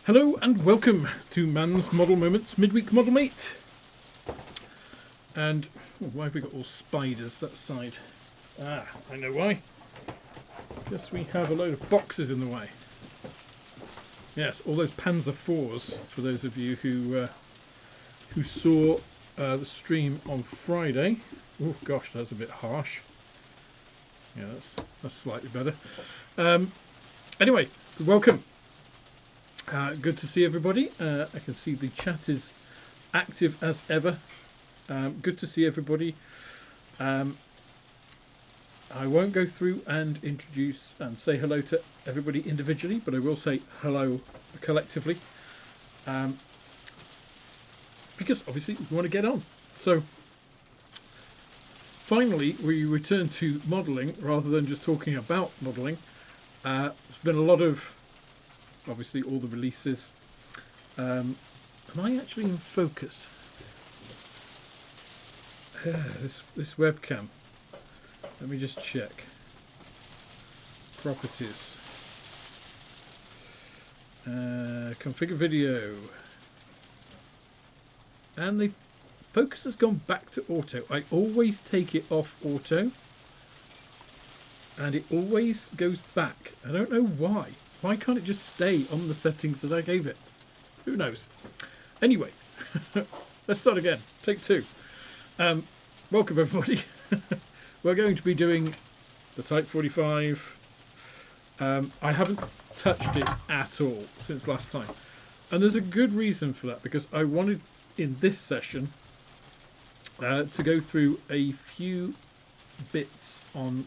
Hello and welcome to Man's Model Moments Midweek Model Mate. And why have we got all spiders that side? I know why. Guess we have a load of boxes in the way. Yes, all those Panzer IVs, for those of you who saw the stream on Friday. Oh gosh, that's a bit harsh. Yeah, that's slightly better. Anyway, welcome. Good to see everybody. I can see the chat is active as ever. Good to see everybody. I won't go through and introduce and say hello to everybody individually, but I will say hello collectively. Because obviously we want to get on. So finally we return to modelling rather than just talking about modelling. There's been a lot of obviously all the releases. Am I actually in focus? This webcam. Let me just check. Properties. Configure video. And the focus has gone back to auto. I always take it off auto. And it always goes back. I don't know why. Why can't it just stay on the settings that I gave it? Who knows? Anyway, let's start again. Take two. Welcome everybody. We're going to be doing the Type 45. I haven't touched it at all since last time. And there's a good reason for that, because I wanted in this session to go through a few bits on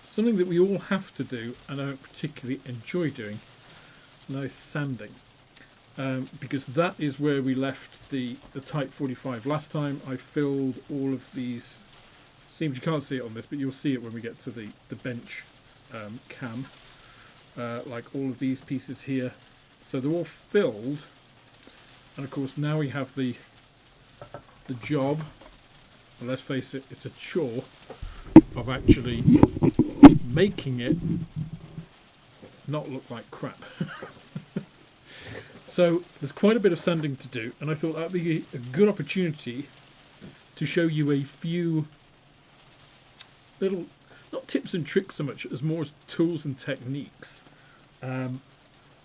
something that we all have to do, and I don't particularly enjoy doing, nice sanding. Because that is where we left the Type 45 last time. I filled all of these, seems you can't see it on this, but you'll see it when we get to the bench cam. Like all of these pieces here. So they're all filled. And of course now we have the job, and let's face it, it's a chore of actually making it not look like crap. So there's quite a bit of sanding to do, and I thought that'd be a good opportunity to show you a few little, not tips and tricks so much as more as tools and techniques,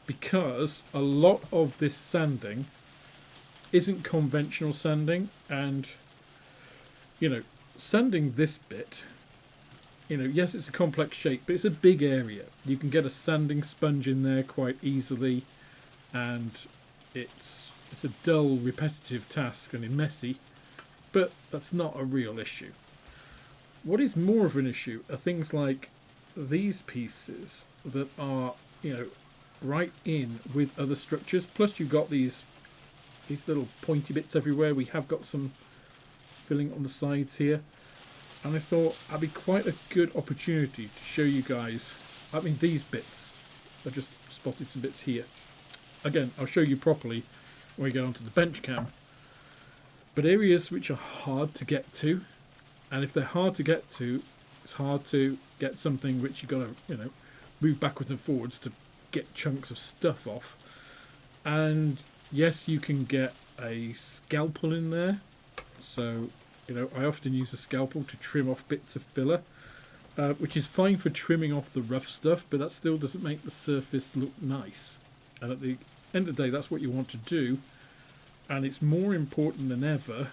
because a lot of this sanding isn't conventional sanding, and sanding this bit, yes, it's a complex shape, but it's a big area. You can get a sanding sponge in there quite easily, and it's a dull, repetitive task and messy, but that's not a real issue. What is more of an issue are things like these pieces that are, right in with other structures. Plus you've got these little pointy bits everywhere. We have got some filling on the sides here. And I thought that'd be quite a good opportunity to show you guys. I mean, these bits. I just spotted some bits here. Again, I'll show you properly when we get onto the bench cam. But areas which are hard to get to, and if they're hard to get to, it's hard to get something which you've got to, move backwards and forwards to get chunks of stuff off. And yes, you can get a scalpel in there. So I often use a scalpel to trim off bits of filler, which is fine for trimming off the rough stuff, but that still doesn't make the surface look nice. And at the end of the day, that's what you want to do. And it's more important than ever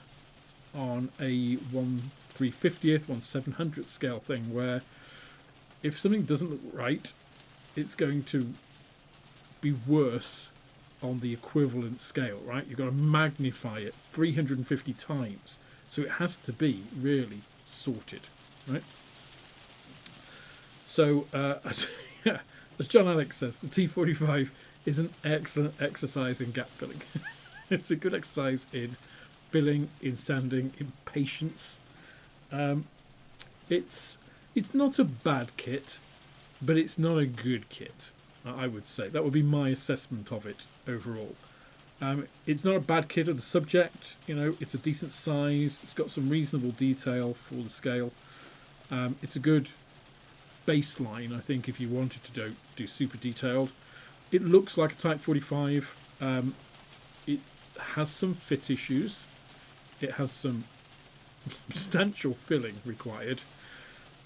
on a 1/350th, 1/700th scale thing, where if something doesn't look right, it's going to be worse on the equivalent scale, right? You've got to magnify it 350 times. So it has to be really sorted, right? So, as John Alex says, the T45 is an excellent exercise in gap filling. It's a good exercise in filling, in sanding, in patience. It's not a bad kit, but it's not a good kit, I would say. That would be my assessment of it overall. It's not a bad kit of the subject, it's a decent size, it's got some reasonable detail for the scale. It's a good baseline, I think, if you wanted to do super detailed. It looks like a Type 45. It has some fit issues. It has some substantial filling required.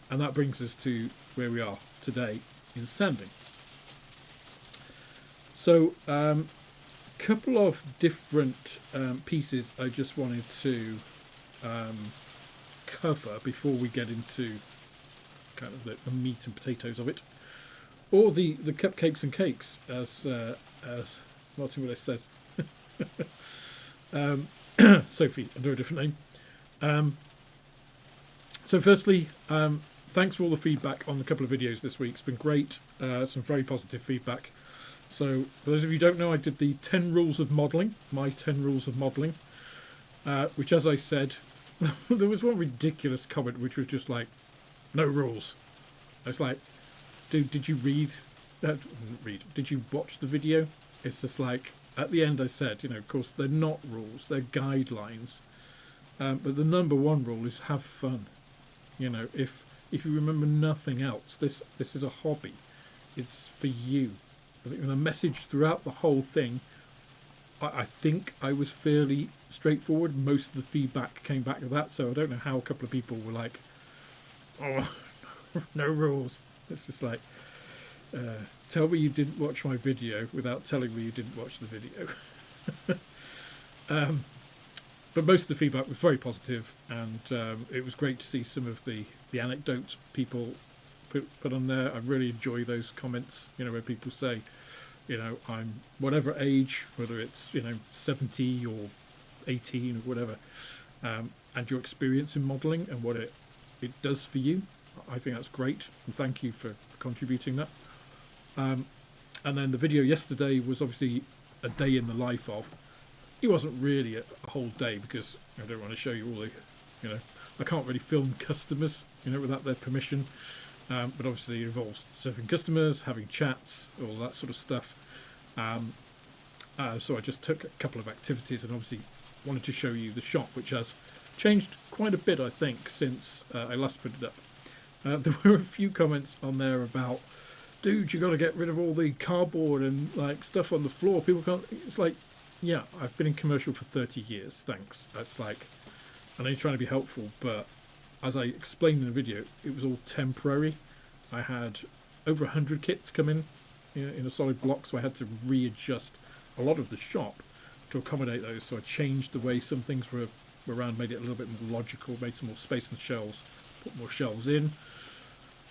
And that brings us to where we are today in sanding. So, couple of different pieces I just wanted to cover before we get into kind of the meat and potatoes of it, or the cupcakes and cakes, as Martin Willis says. Sophie, under a different name. So firstly, thanks for all the feedback on a couple of videos this week. It's been great. Some very positive feedback. So for those of you who don't know, I did the 10 rules of modelling, my 10 rules of modelling, which, as I said, there was one ridiculous comment which was just like, no rules. It's like, dude, did you did you watch the video? It's just like, at the end I said, of course they're not rules, they're guidelines. But the number one rule is have fun. If you remember nothing else, this is a hobby. It's for you. I think the message throughout the whole thing, I think I was fairly straightforward. Most of the feedback came back to that, so I don't know how a couple of people were like, oh, no rules. It's just like, tell me you didn't watch my video without telling me you didn't watch the video. But most of the feedback was very positive, and it was great to see some of the anecdotes people put on there. I really enjoy those comments, where people say, I'm whatever age, whether it's 70 or 18 or whatever, and your experience in modelling and what it does for you. I think that's great, and thank you for contributing that. And then the video yesterday was obviously a day in the life of. It wasn't really a whole day, because I don't want to show you all the, I can't really film customers, without their permission. But obviously it involves serving customers, having chats, all that sort of stuff. So I just took a couple of activities and obviously wanted to show you the shop, which has changed quite a bit, I think, since I last put it up. There were a few comments on there about, dude, you got to get rid of all the cardboard and like stuff on the floor. People can't. It's like, yeah, I've been in commercial for 30 years. Thanks. That's like, I know you're trying to be helpful, but as I explained in the video, it was all temporary. I had over 100 kits come in a solid block, so I had to readjust a lot of the shop to accommodate those. So I changed the way some things were around, made it a little bit more logical, made some more space in the shelves, put more shelves in.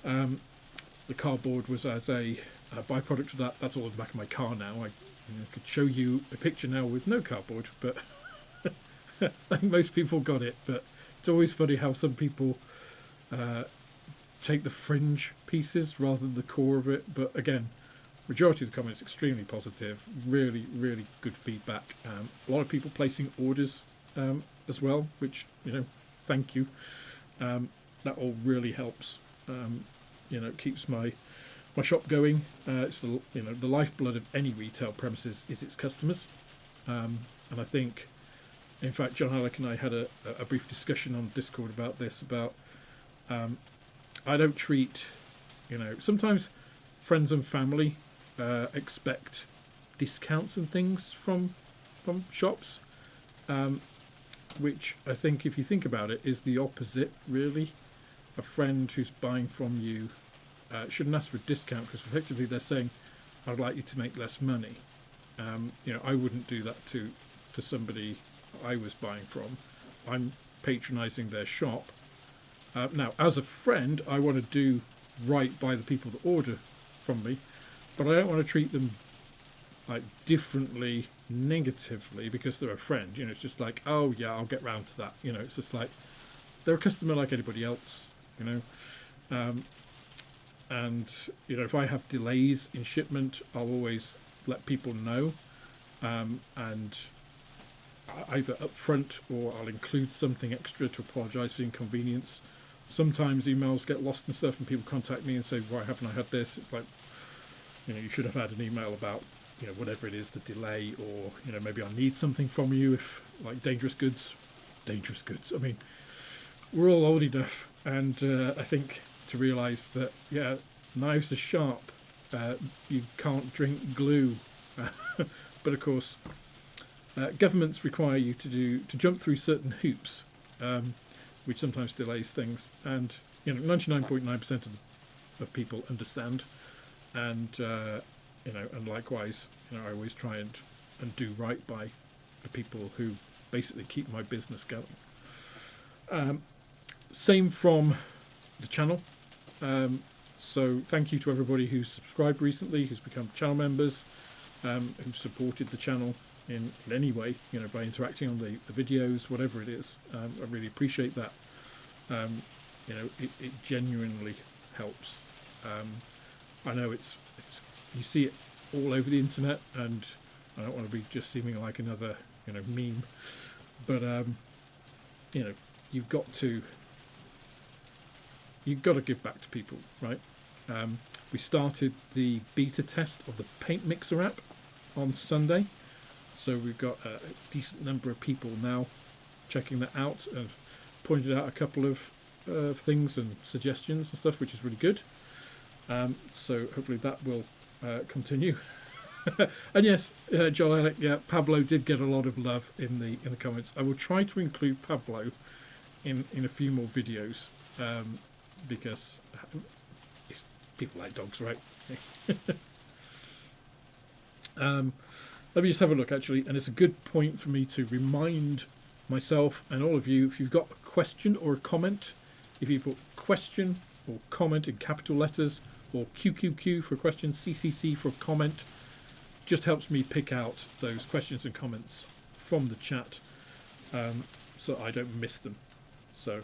The cardboard was as a byproduct of that. That's all in the back of my car now. I could show you a picture now with no cardboard, but I think most people got it. But it's always funny how some people take the fringe pieces rather than the core of it. But again, majority of the comments extremely positive, really, really good feedback. A lot of people placing orders as well, which, thank you. That all really helps. It keeps my shop going. It's the lifeblood of any retail premises is its customers. And I think, in fact, John Halleck and I had a brief discussion on Discord about this, about I don't treat, sometimes friends and family expect discounts and things from shops, which I think, if you think about it, is the opposite, really. A friend who's buying from you shouldn't ask for a discount, because effectively they're saying, I'd like you to make less money. I wouldn't do that to somebody I was buying from. I'm patronising their shop. Now, as a friend, I want to do right by the people that order from me, but I don't want to treat them like differently, negatively, because they're a friend. It's just like, oh yeah, I'll get round to that. It's just like, they're a customer like anybody else. And if I have delays in shipment, I'll always let people know, and either up front, or I'll include something extra to apologise for the inconvenience. Sometimes emails get lost and stuff, and people contact me and say, why haven't I had this? It's like, you should have had an email about whatever it is, the delay, or maybe I need something from you, if like dangerous goods. I mean, we're all old enough, and I think, to realise that, yeah, knives are sharp, you can't drink glue. But of course, governments require you to jump through certain hoops, which sometimes delays things. And 99.9% of people understand, and and likewise, I always try and do right by the people who basically keep my business going. Same from the channel. So thank you to everybody who's subscribed recently, who's become channel members, who've supported the channel in any way, by interacting on the videos, whatever it is. I really appreciate that. It genuinely helps. I know it's you see it all over the internet, and I don't want to be just seeming like another meme, but you've got to give back to people, right? We started the beta test of the paint mixer app on Sunday, so we've got a decent number of people now checking that out, and pointed out a couple of things and suggestions and stuff, which is really good. So hopefully that will continue. And yes, Joel Alec, yeah, Pablo did get a lot of love in the comments. I will try to include Pablo in a few more videos, because people like dogs, right? Let me just have a look, actually, and it's a good point for me to remind myself and all of you, if you've got a question or a comment, if you put question or comment in capital letters, or QQQ for a question, CCC for a comment, just helps me pick out those questions and comments from the chat, so I don't miss them. So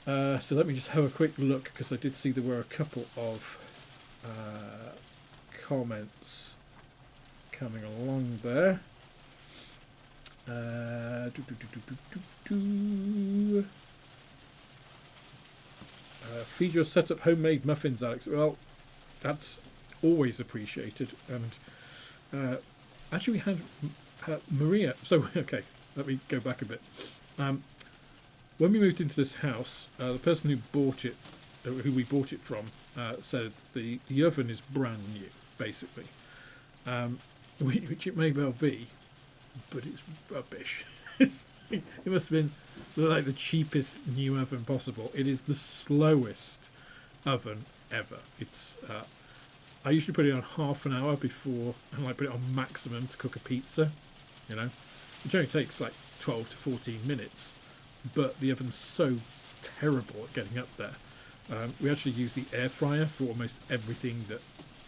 let me just have a quick look, because I did see there were a couple of comments coming along there. Feed your setup homemade muffins, Alex. Well, that's always appreciated. And actually, we had Maria. So, okay, let me go back a bit. When we moved into this house, the person who bought it, who we bought it from, said the oven is brand new, basically, which it may well be, but it's rubbish. It must have been like the cheapest new oven possible. It is the slowest oven ever. It's I usually put it on half an hour before, and put it on maximum to cook a pizza, which only takes like 12 to 14 minutes, but the oven's so terrible at getting up there. We actually use the air fryer for almost everything that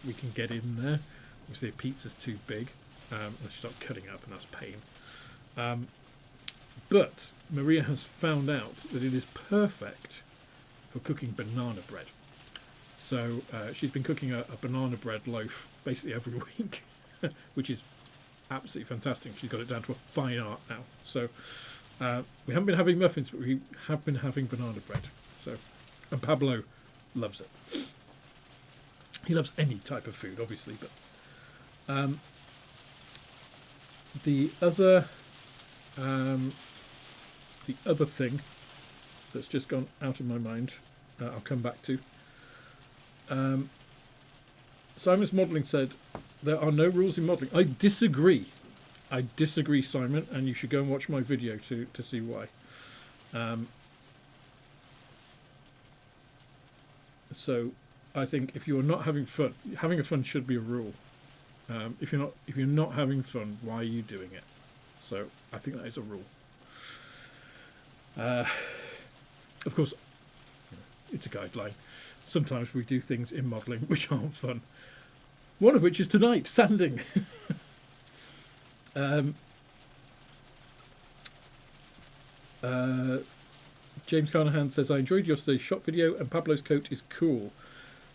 we can get in there. Obviously a pizza's too big, unless you start cutting up, and that's pain. But Maria has found out that it is perfect for cooking banana bread. So she's been cooking a banana bread loaf basically every week, which is absolutely fantastic. She's got it down to a fine art now. So we haven't been having muffins, but we have been having banana bread. So, and Pablo loves it. He loves any type of food, obviously, but the other thing that's just gone out of my mind, I'll come back to. Simon's Modelling said there are no rules in modelling. I disagree, Simon, and you should go and watch my video to see why. So I think if you're not having fun, having a fun should be a rule. If you're not having fun, why are you doing it? So I think that is a rule. Of course, it's a guideline. Sometimes we do things in modelling which aren't fun. One of which is tonight, sanding. James Carnahan says, I enjoyed yesterday's shop video, and Pablo's coat is cool.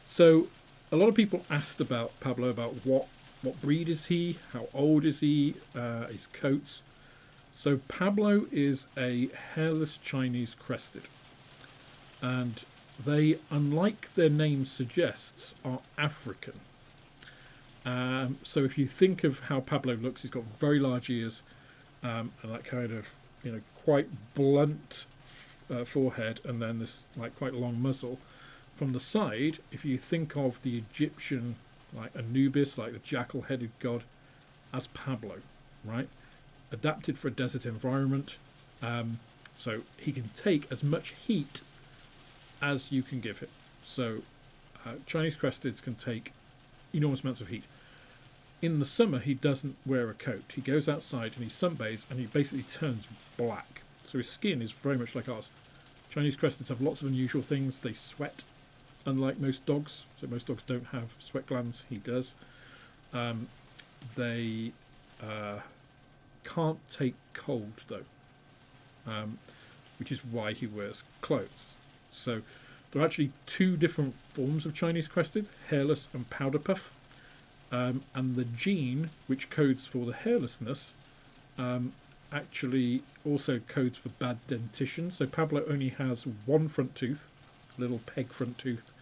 So a lot of people asked about Pablo, about what breed is he, how old is he, his coats. So Pablo is a hairless Chinese crested, and they, unlike their name suggests, are African. So if you think of how Pablo looks, he's got very large ears, and that kind of, quite blunt forehead, and then this quite long muzzle. from the side, if you think of the Egyptian, like Anubis, like the jackal-headed god, as Pablo, right? Adapted for a desert environment, so he can take as much heat as you can give it. So Chinese cresteds can take enormous amounts of heat. In the summer, he doesn't wear a coat. He goes outside and he sunbathes, and he basically turns black. So his skin is very much like ours. Chinese cresteds have lots of unusual things. They sweat, unlike most dogs. So most dogs don't have sweat glands. He does. They can't take cold, though, which is why he wears clothes. So there are actually two different forms of Chinese crested, hairless and powder puff. And the gene which codes for the hairlessness actually also codes for bad dentition. So Pablo only has one front tooth, a little peg front tooth,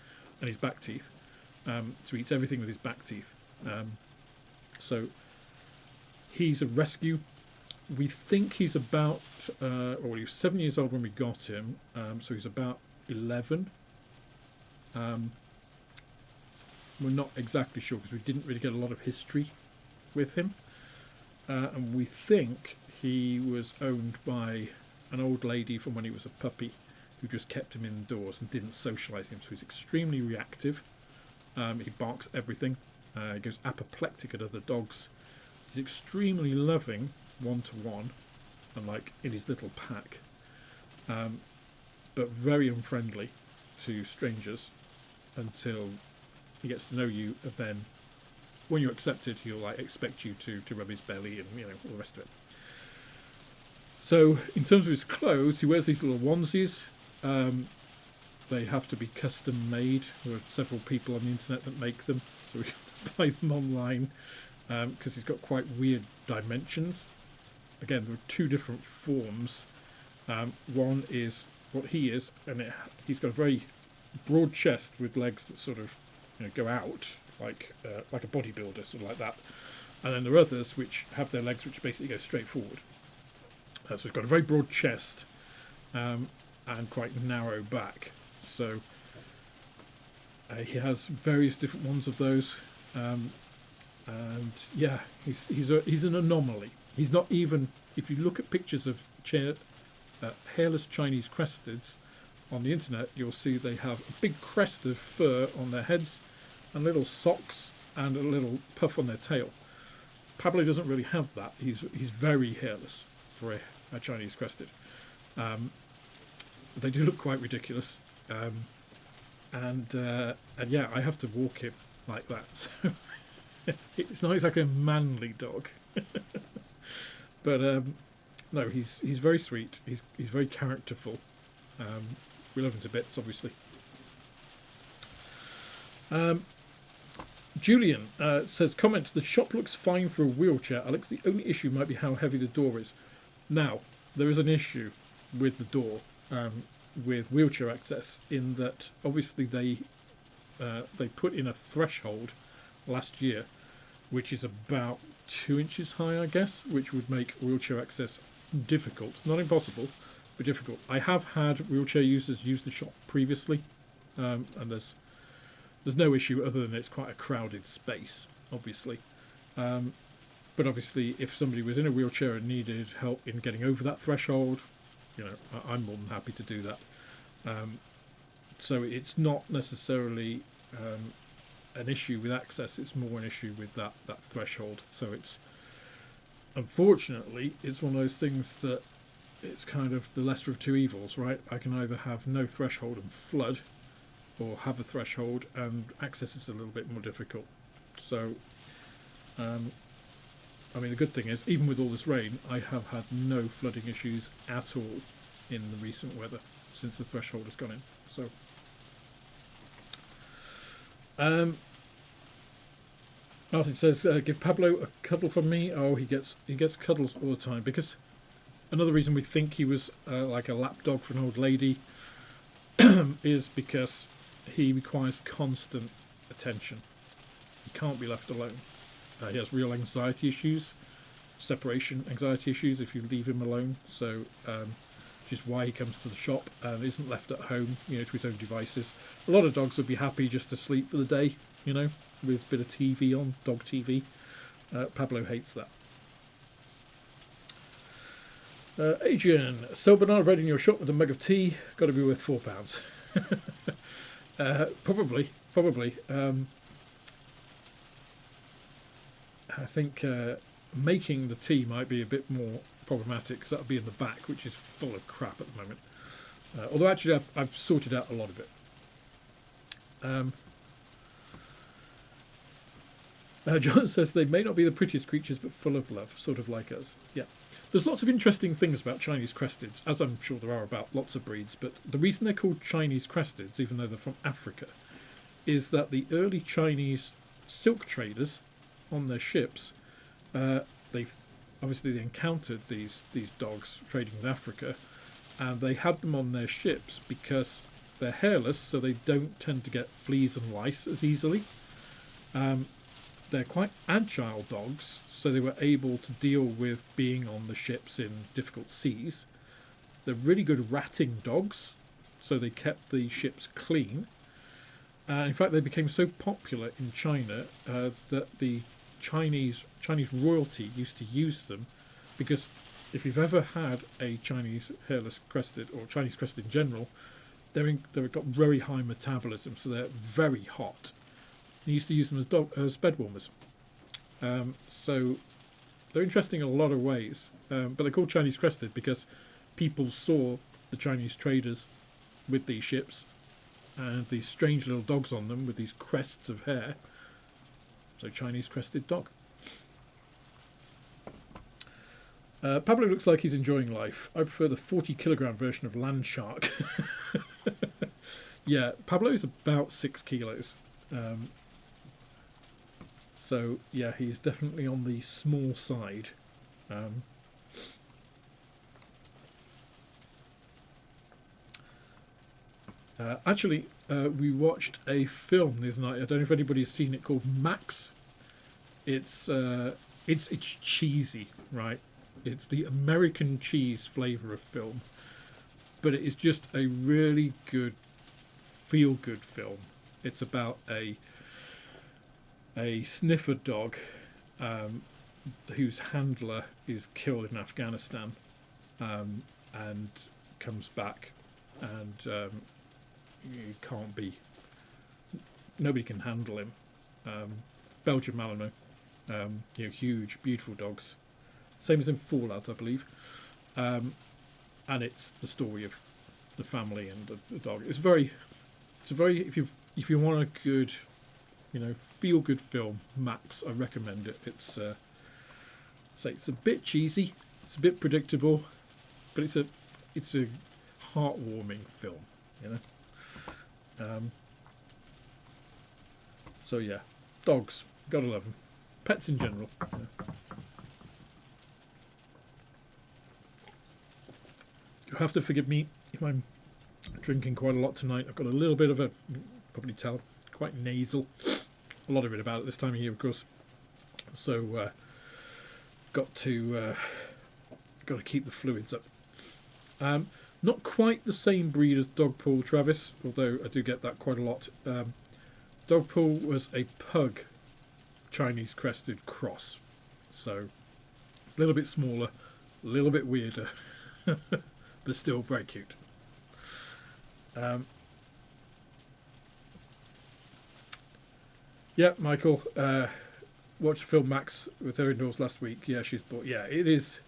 and his back teeth. So he eats everything with his back teeth. So he's a rescue. We think he's about, he was 7 years old when we got him, so he's about 11. We're not exactly sure because we didn't really get a lot of history with him. And we think he was owned by an old lady from when he was a puppy who just kept him indoors and didn't socialise him. So he's extremely reactive. He barks everything. He goes apoplectic at other dogs. He's extremely loving one-to-one and like in his little pack. But very unfriendly to strangers until he gets to know you, and then when you're accepted, he'll like expect you to rub his belly and all the rest of it. So in terms of his clothes, he wears these little onesies. They have to be custom made. There are several people on the internet that make them, so we can buy them online because he's got quite weird dimensions. Again, there are two different forms. One is what he is, and he's got a very broad chest with legs that sort of go out like a bodybuilder, sort of like that. And then there are others which have their legs which basically go straight forward. So he's got a very broad chest and quite narrow back. So he has various different ones of those. And yeah, he's an anomaly. He's not even, if you look at pictures of hairless Chinese cresteds on the internet, you'll see they have a big crest of fur on their heads and little socks and a little puff on their tail. Pablo doesn't really have that. He's very hairless for a Chinese crested. They do look quite ridiculous. And yeah, I have to walk him like that. So it's not exactly a manly dog. But no, he's very sweet. He's very characterful. We love him to bits, obviously. Julian says, comment, the shop looks fine for a wheelchair. Alex, the only issue might be how heavy the door is. Now, there is an issue with the door, with wheelchair access, in that obviously they put in a threshold last year, which is about 2 inches high, I guess, which would make wheelchair access difficult. Not impossible, but difficult. I have had wheelchair users use the shop previously, and there's no issue other than it's quite a crowded space, obviously. But obviously, if somebody was in a wheelchair and needed help in getting over that threshold, I'm more than happy to do that. So it's not necessarily an issue with access, it's more an issue with that threshold. So it's, unfortunately, it's one of those things that it's kind of the lesser of two evils, right? I can either have no threshold and flood, or have a threshold and access is a little bit more difficult. So, I mean, the good thing is, even with all this rain, I have had no flooding issues at all in the recent weather since the threshold has gone in. So, Martin says, give Pablo a cuddle from me. Oh, he gets cuddles all the time, because another reason we think he was like a lap dog for an old lady is because he requires constant attention. He can't be left alone. He has real anxiety issues, separation anxiety issues if you leave him alone. So which is why he comes to the shop and isn't left at home, to his own devices. A lot of dogs would be happy just to sleep for the day, with a bit of TV on, dog TV. Pablo hates that. Adrian, sell banana bread in your shop with a mug of tea, got to be worth £4. Probably. I think making the tea might be a bit more problematic, because that'll be in the back, which is full of crap at the moment. Although actually I've sorted out a lot of it. John says they may not be the prettiest creatures, but full of love, sort of like us. Yeah. There's lots of interesting things about Chinese cresteds, as I'm sure there are about lots of breeds, but the reason they're called Chinese cresteds, even though they're from Africa, is that the early Chinese silk traders on their ships, they encountered these dogs trading with Africa, and they had them on their ships because they're hairless, so they don't tend to get fleas and lice as easily. They're quite agile dogs, so they were able to deal with being on the ships in difficult seas. They're really good ratting dogs, so they kept the ships clean. In fact, they became so popular in China that the Chinese royalty used to use them, because if you've ever had a Chinese hairless crested, or Chinese crested in general, they've got very high metabolism, so they're very hot. They used to use them as bed warmers. So they're interesting in a lot of ways. But they're called Chinese crested because people saw the Chinese traders with these ships and these strange little dogs on them with these crests of hair. So Chinese crested dog. Pablo looks like he's enjoying life. I prefer the 40-kilogram version of land shark. Yeah, Pablo is about 6 kilos. So yeah, he's definitely on the small side. Actually, we watched a film the other night. I don't know if anybody's seen it, called Max. It's cheesy, right? It's the American cheese flavour of film, but it is just a really good, feel-good film. It's about a sniffer dog whose handler is killed in Afghanistan and comes back, and nobody can handle him. Belgian Malinois, huge, beautiful dogs, same as in Fallout, I believe, and it's the story of the family and the dog. It's a very if you want a good, feel good film, Max, I recommend it. It's it's a bit cheesy, it's a bit predictable, but it's a heartwarming film, So yeah, dogs, gotta love them. Pets in general. You have to forgive me if I'm drinking quite a lot tonight. I've got a little bit of probably tell, quite nasal. A lot of it about at this time of year, of course. So got to keep the fluids up. Not quite the same breed as Dogpool, Travis, although I do get that quite a lot. Dogpool was a pug Chinese crested cross, so a little bit smaller, a little bit weirder, but still very cute. Yeah, Michael, watched the film Max with her indoors last week. Yeah, she's bought. Yeah, it is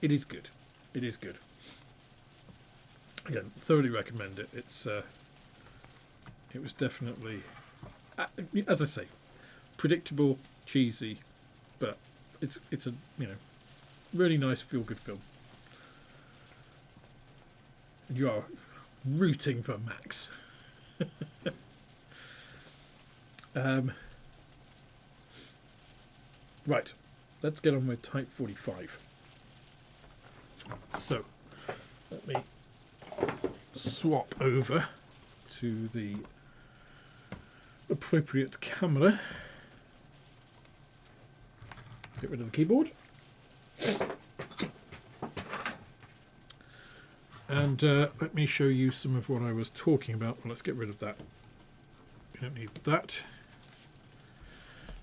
good. It is good. Again, thoroughly recommend it. It was definitely, as I say, predictable, cheesy, but it's a really nice feel good film. And you are rooting for Max. Right, let's get on with Type 45. So, let me swap over to the appropriate camera. Get rid of the keyboard. And let me show you some of what I was talking about. Well, let's get rid of that. We don't need that.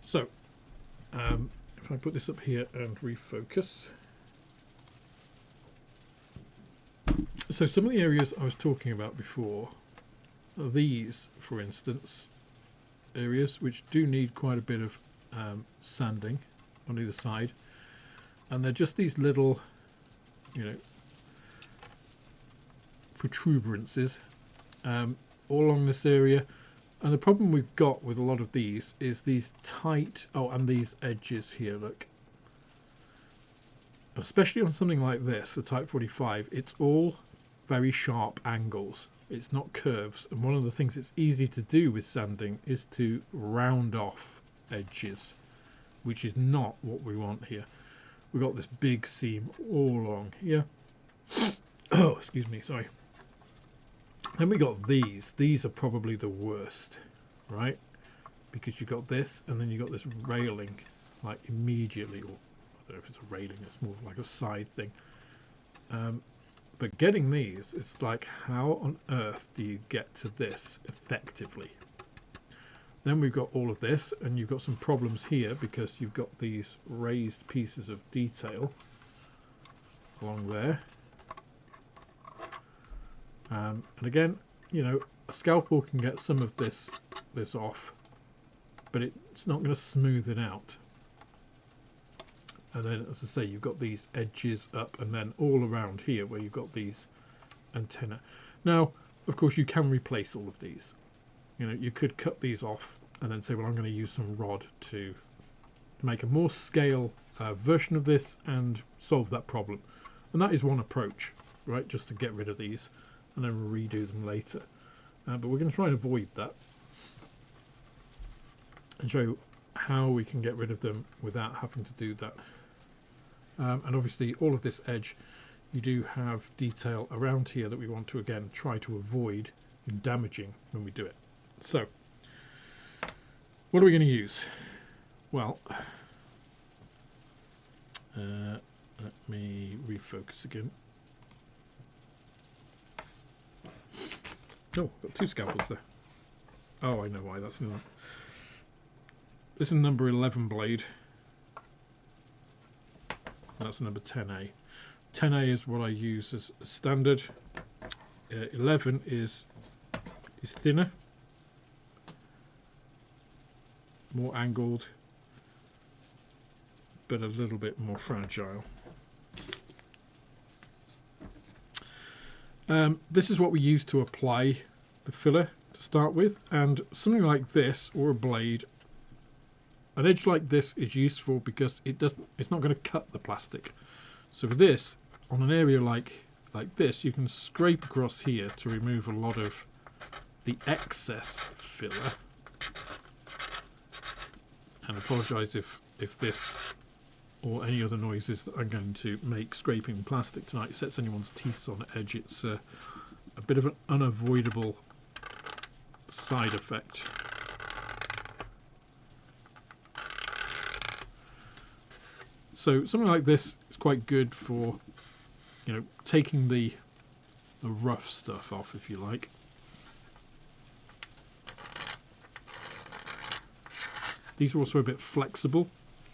So, if I put this up here and refocus. So some of the areas I was talking about before are these, for instance, areas which do need quite a bit of sanding on either side. And they're just these little, you know, protuberances all along this area. And the problem we've got with a lot of these is these tight, and these edges here, look. Especially on something like this, the Type 45, it's all very sharp angles. It's not curves. And one of the things it's easy to do with sanding is to round off edges, which is not what we want here. We've got this big seam all along here. Oh, excuse me, sorry. Then we got these. These are probably the worst, right? Because you've got this, and then you've got this railing, like immediately, or I don't know if it's a railing, it's more like a side thing. But getting these, it's like, how on earth do you get to this effectively? Then we've got all of this, and you've got some problems here because you've got these raised pieces of detail along there. And again, you know, a scalpel can get some of this off, but it's not going to smooth it out. And then, as I say, you've got these edges up, and then all around here where you've got these antenna. Now, of course, you can replace all of these. You know, you could cut these off and then say, well, I'm going to use some rod to make a more scale version of this and solve that problem. And that is one approach, right? Just to get rid of these and then redo them later. But we're going to try and avoid that and show how we can get rid of them without having to do that. And obviously all of this edge, you do have detail around here that we want to, again, try to avoid damaging when we do it. So what are we going to use? Well, let me refocus again. Oh, got two scalpels there. Oh, I know why. That's not. This is number 11 blade. That's number 10A. 10A is what I use as a standard. 11 is thinner, more angled, but a little bit more fragile. This is what we use to apply the filler to start with, and something like this, or a blade, an edge like this is useful because it's not going to cut the plastic. So for this, on an area like this, you can scrape across here to remove a lot of the excess filler. And apologise if this or any other noises that I'm going to make scraping plastic tonight sets anyone's teeth on edge. It's a bit of an unavoidable side effect. So something like this is quite good for, you know, taking the rough stuff off, if you like. These are also a bit flexible,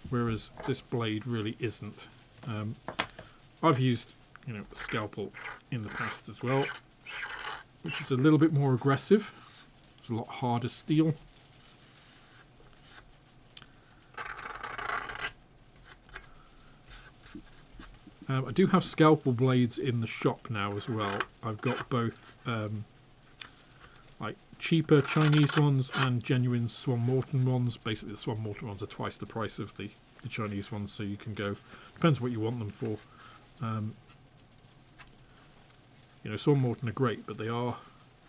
whereas this blade really isn't. I've used, you know, a scalpel in the past as well, which is a little bit more aggressive. It's a lot harder steel. I do have scalpel blades in the shop now as well. I've got both like cheaper Chinese ones and genuine Swan Morton ones. Basically, the Swan Morton ones are twice the price of the Chinese ones, so you can go, depends what you want them for. You know, Swan Morton are great, but they are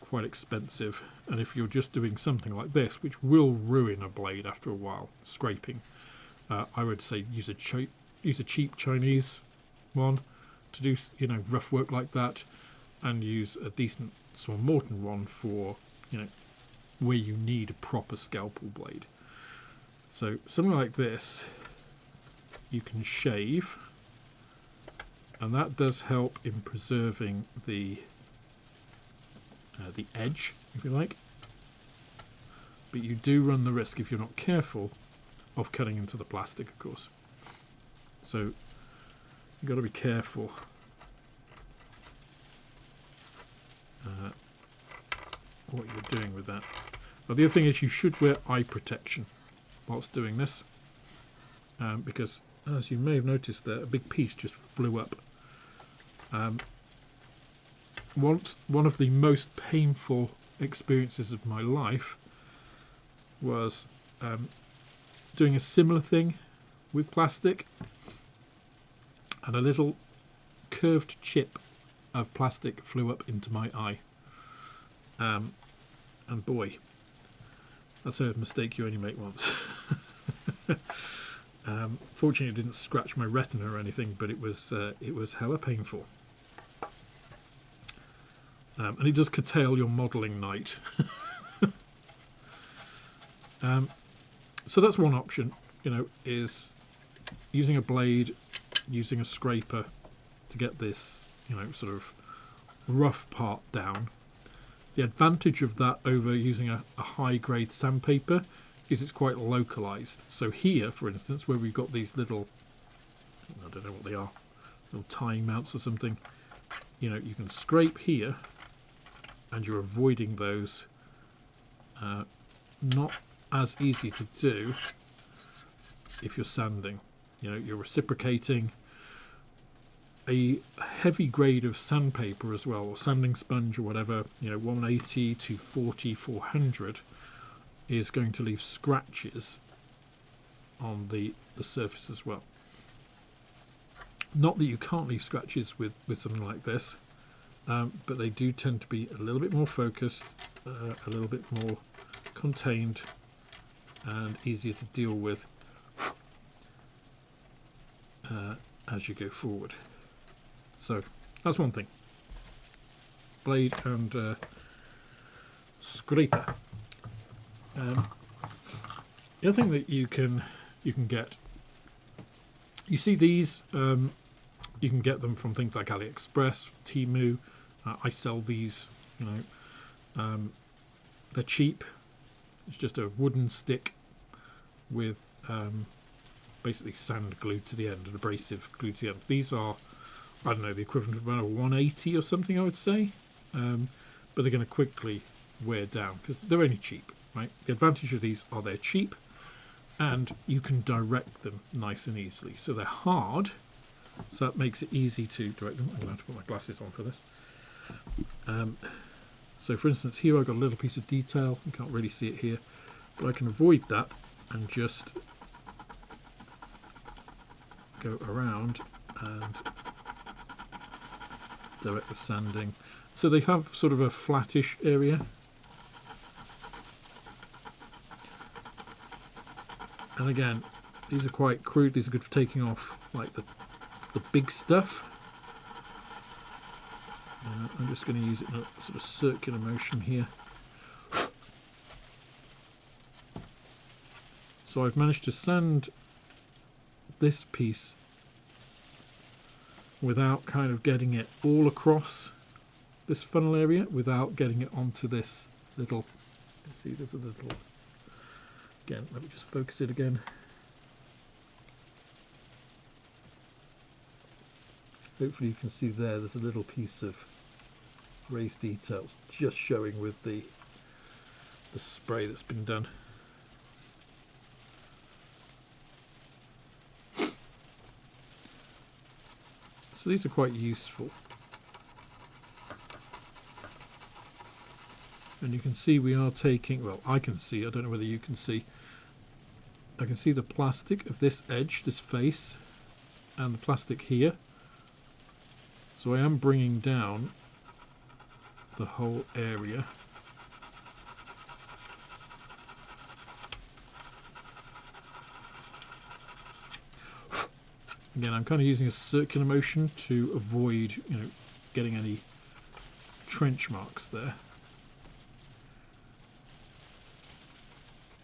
quite expensive, and if you're just doing something like this, which will ruin a blade after a while, scraping, I would say use a cheap Chinese one to do, you know, rough work like that, and use a decent Swan Morton one for, you know, where you need a proper scalpel blade. So something like this you can shave and that does help in preserving the edge, if you like. But you do run the risk, if you're not careful, of cutting into the plastic, of course. So you've got to be careful what you're doing with that. But the other thing is, you should wear eye protection whilst doing this, because as you may have noticed there, a big piece just flew up. One of the most painful experiences of my life was doing a similar thing with plastic, and a little curved chip of plastic flew up into my eye. And boy, that's a mistake you only make once. Fortunately, it didn't scratch my retina or anything, but it was hella painful. And it does curtail your modelling night. So that's one option, is using a blade, using a scraper to get this, sort of rough part down. The advantage of that over using a high-grade sandpaper is it's quite localized. So here, for instance, where we've got these little, I don't know what they are, little tying mounts or something, you can scrape here, and you're avoiding those. Not as easy to do if you're sanding. You're reciprocating. A heavy grade of sandpaper as well, or sanding sponge or whatever, 180, 240, 400 is going to leave scratches on the surface as well. Not that you can't leave scratches with something like this, but they do tend to be a little bit more focused, a little bit more contained, and easier to deal with as you go forward. So that's one thing. Blade and scraper. The other thing that you can get, you see these, you can get them from things like AliExpress, Temu. I sell these. They're cheap. It's just a wooden stick with basically sand glued to the end, and abrasive glued to the end. These are, I don't know, the equivalent of about a 180 or something, I would say. But they're going to quickly wear down because they're only cheap, right? The advantage of these are they're cheap, and you can direct them nice and easily. So they're hard, so that makes it easy to direct them. I'm going to have to put my glasses on for this. So for instance, here I've got a little piece of detail. You can't really see it here, but I can avoid that and just go around and direct the sanding. So they have sort of a flattish area. And again, these are quite crude. These are good for taking off like the big stuff. I'm just going to use it in a sort of circular motion here. So I've managed to sand this piece without kind of getting it all across this funnel area, without getting it onto this little, let's see, there's a little, again, let me just focus it again. Hopefully you can see there's a little piece of raised details just showing with the spray that's been done. So these are quite useful. And you can see we are taking, well, I can see, I don't know whether you can see, I can see the plastic of this edge, this face, and the plastic here. So I am bringing down the whole area. Again, I'm kind of using a circular motion to avoid, getting any trench marks there.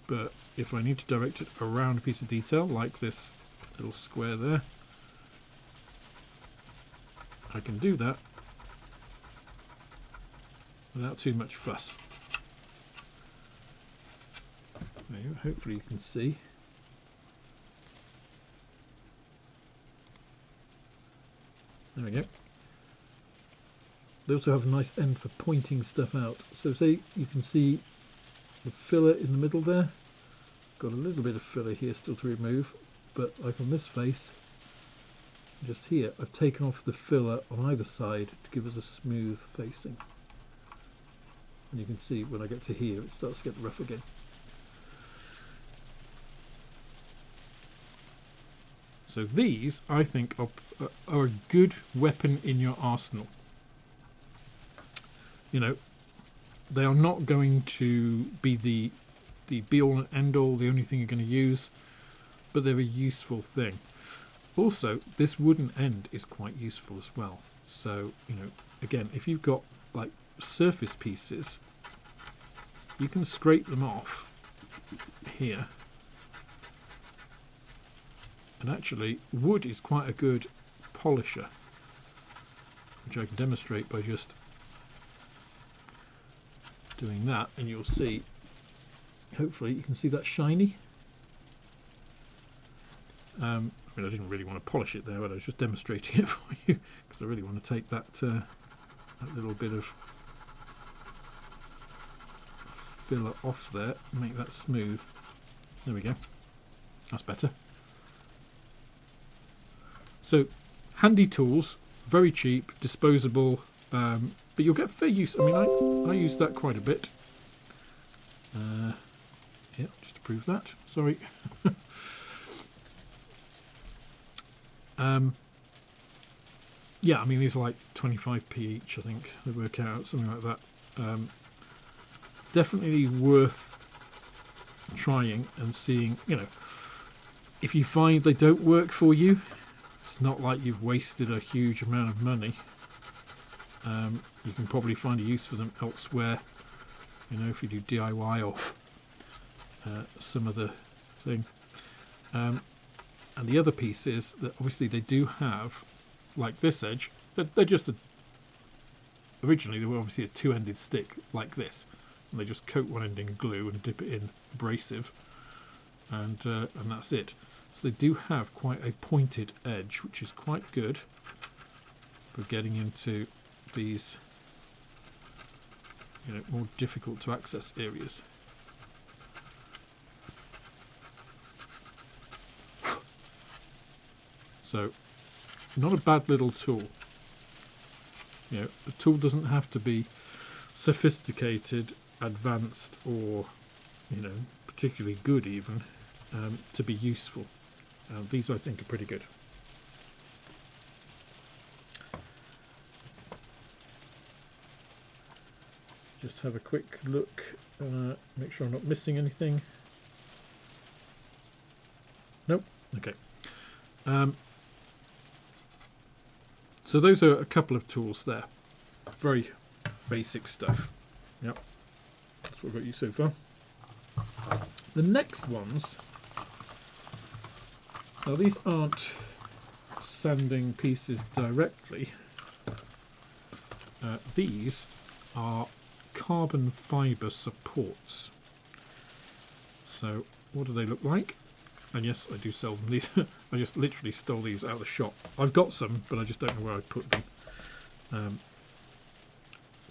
But if I need to direct it around a piece of detail, like this little square there, I can do that without too much fuss. There you go. Hopefully you can see. There we go. They also have a nice end for pointing stuff out. So say you can see the filler in the middle there. Got a little bit of filler here still to remove, but like on this face, just here, I've taken off the filler on either side to give us a smooth facing. And you can see when I get to here, it starts to get rough again. So these, I think, are a good weapon in your arsenal. You know, they are not going to be the be-all and end-all, the only thing you're going to use, but they're a useful thing. Also, this wooden end is quite useful as well. So, you know, again, if you've got like surface pieces, you can scrape them off here. And actually, wood is quite a good polisher, which I can demonstrate by just doing that, and you'll see, hopefully you can see that shiny. I mean, I didn't really want to polish it there, but I was just demonstrating it for you because I really want to take that that little bit of filler off there, make that smooth. There we go. That's better. So, handy tools, very cheap, disposable, but you'll get fair use. I mean, I use that quite a bit. Yeah, just to prove that. Sorry. Yeah, I mean, these are like 25p each, I think. They work out, something like that. Definitely worth trying and seeing, you know, if you find they don't work for you, it's not like you've wasted a huge amount of money. You can probably find a use for them elsewhere, you know, if you do DIY or some other thing. And the other piece is that obviously they do have, like this edge, they're just originally they were obviously a two-ended stick like this, and they just coat one end in glue and dip it in abrasive, and that's it. So they do have quite a pointed edge, which is quite good for getting into these, you know, more difficult to access areas. So, not a bad little tool. You know, a tool doesn't have to be sophisticated, advanced, or, you know, particularly good even, to be useful. These I think are pretty good. Just have a quick look, make sure I'm not missing anything. Nope. Okay. So those are a couple of tools there. Very basic stuff. Yep. That's what I've got you so far. The next ones, now these aren't sanding pieces directly. These are carbon fibre supports. So what do they look like? And yes, I do sell them. These I just literally stole these out of the shop. I've got some, but I just don't know where I put them.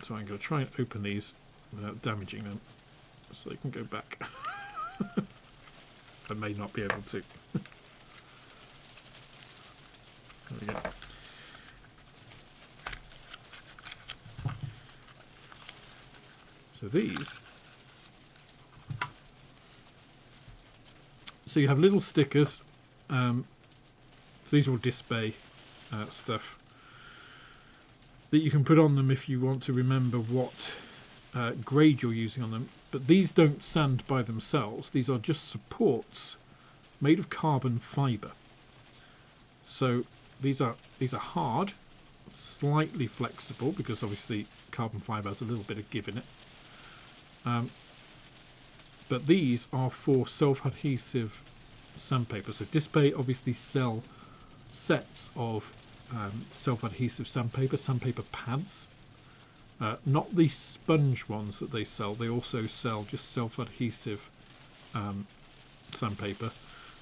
So I'm going to try and open these without damaging them, so they can go back. I may not be able to. There we go. So these. So you have little stickers. So these are all display stuff that you can put on them if you want to remember what grade you're using on them. But these don't sand by themselves. These are just supports made of carbon fibre. So these are hard, slightly flexible, because obviously carbon fibre has a little bit of give in it. But these are for self-adhesive sandpaper. So Display obviously sell sets of self-adhesive sandpaper pads. Not the sponge ones that they sell. They also sell just self-adhesive sandpaper,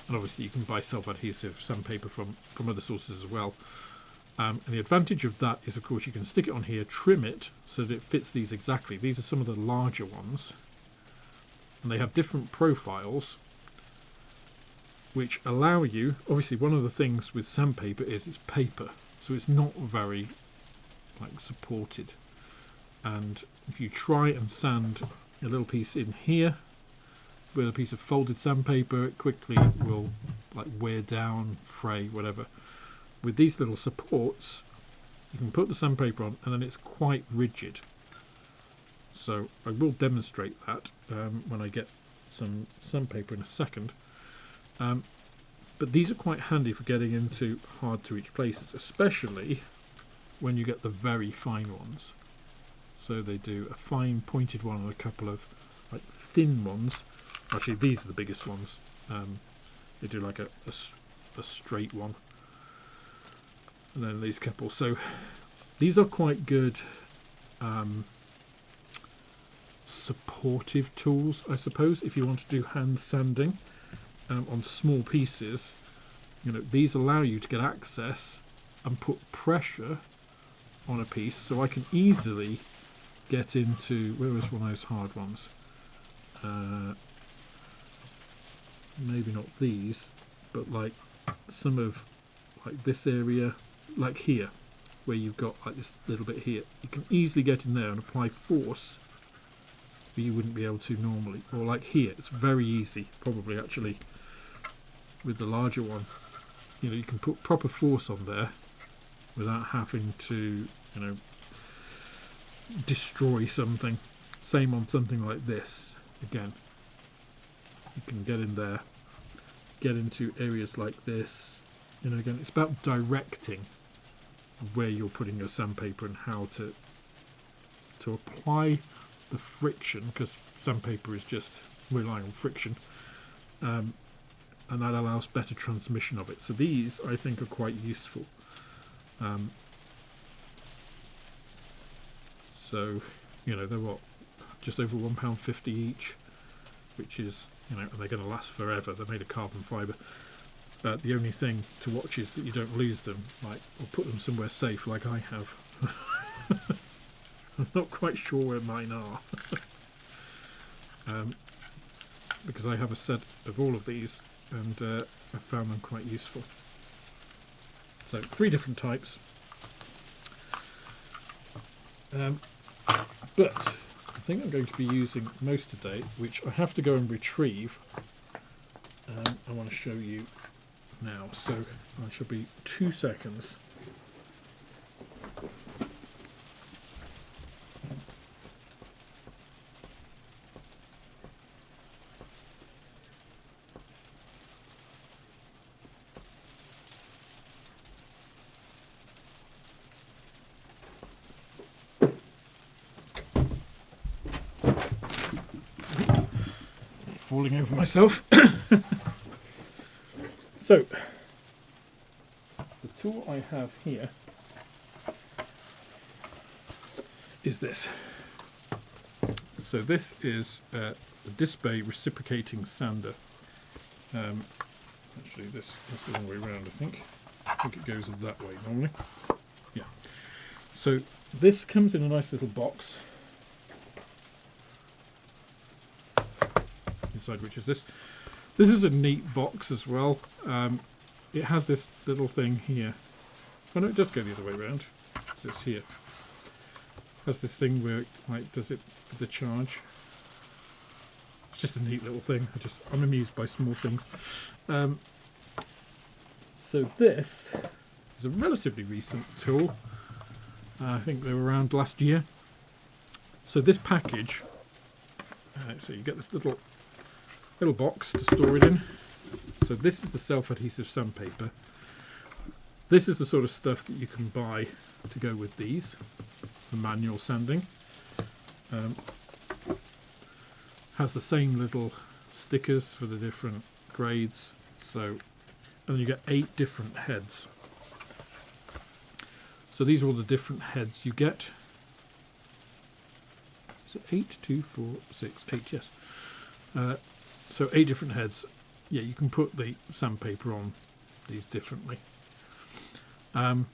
and obviously you can buy self-adhesive sandpaper from other sources as well. And the advantage of that is, of course, you can stick it on here, trim it so that it fits these exactly. These are some of the larger ones, and they have different profiles which allow you, obviously one of the things with sandpaper is it's paper, so it's not very supported. And if you try and sand a little piece in here with a piece of folded sandpaper, it quickly will wear down, fray, whatever. With these little supports, you can put the sandpaper on and then it's quite rigid. So I will demonstrate that when I get some sandpaper in a second. But these are quite handy for getting into hard to reach places, especially when you get the very fine ones. So they do a fine pointed one and a couple of thin ones. Actually, these are the biggest ones. They do a straight one, and then these couple. So these are quite good supportive tools, I suppose, if you want to do hand sanding on small pieces. These allow you to get access and put pressure on a piece, so I can easily get into, where was one of those hard ones? Maybe not these, but some of this area, here, where you've got this little bit here. You can easily get in there and apply force that you wouldn't be able to normally. Or here, it's very easy, probably actually, with the larger one. You can put proper force on there without having to, destroy something. Same on something like this. Again, you can get in there, get into areas like this. Again, it's about directing where you're putting your sandpaper and how to apply the friction, because sandpaper is just relying on friction, and that allows better transmission of it. So these, I think, are quite useful. So, they're just over £1.50 each, which is, and they're going to last forever. They're made of carbon fibre. The only thing to watch is that you don't lose them, or put them somewhere safe like I have. I'm not quite sure where mine are. Because I have a set of all of these, and I found them quite useful. So 3 different types. But the thing I'm going to be using most today, which I have to go and retrieve, I want to show you now. So I shall be 2 seconds. Falling over myself. So, the tool I have here is this. So this is the Display reciprocating sander. Actually, that's the wrong way around, I think. I think it goes that way normally. Yeah. So this comes in a nice little box. Inside which is this. This is a neat box as well. It has this little thing here. Oh no, it does go the other way around. It's here. It has this thing where it does it with the charge. It's just a neat little thing. I'm amused by small things. So this is a relatively recent tool. I think they were around last year. So this package, so you get this little box to store it in. So this is the self-adhesive sandpaper. This is the sort of stuff that you can buy to go with these, the manual sanding. Has the same little stickers for the different grades. So, and then you get 8 different heads. So these are all the different heads you get. Is it 8, 2, 4, 6, 8? Yes. So 8 different heads. Yeah, you can put the sandpaper on these differently. And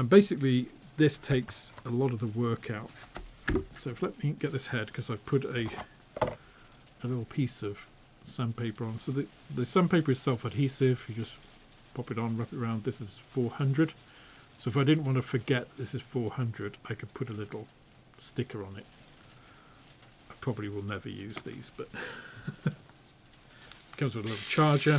basically, this takes a lot of the work out. So let me get this head, because I put a little piece of sandpaper on. So the sandpaper is self-adhesive. You just pop it on, wrap it around. This is 400. So if I didn't want to forget this is 400, I could put a little sticker on it. I probably will never use these, but it comes with a little charger.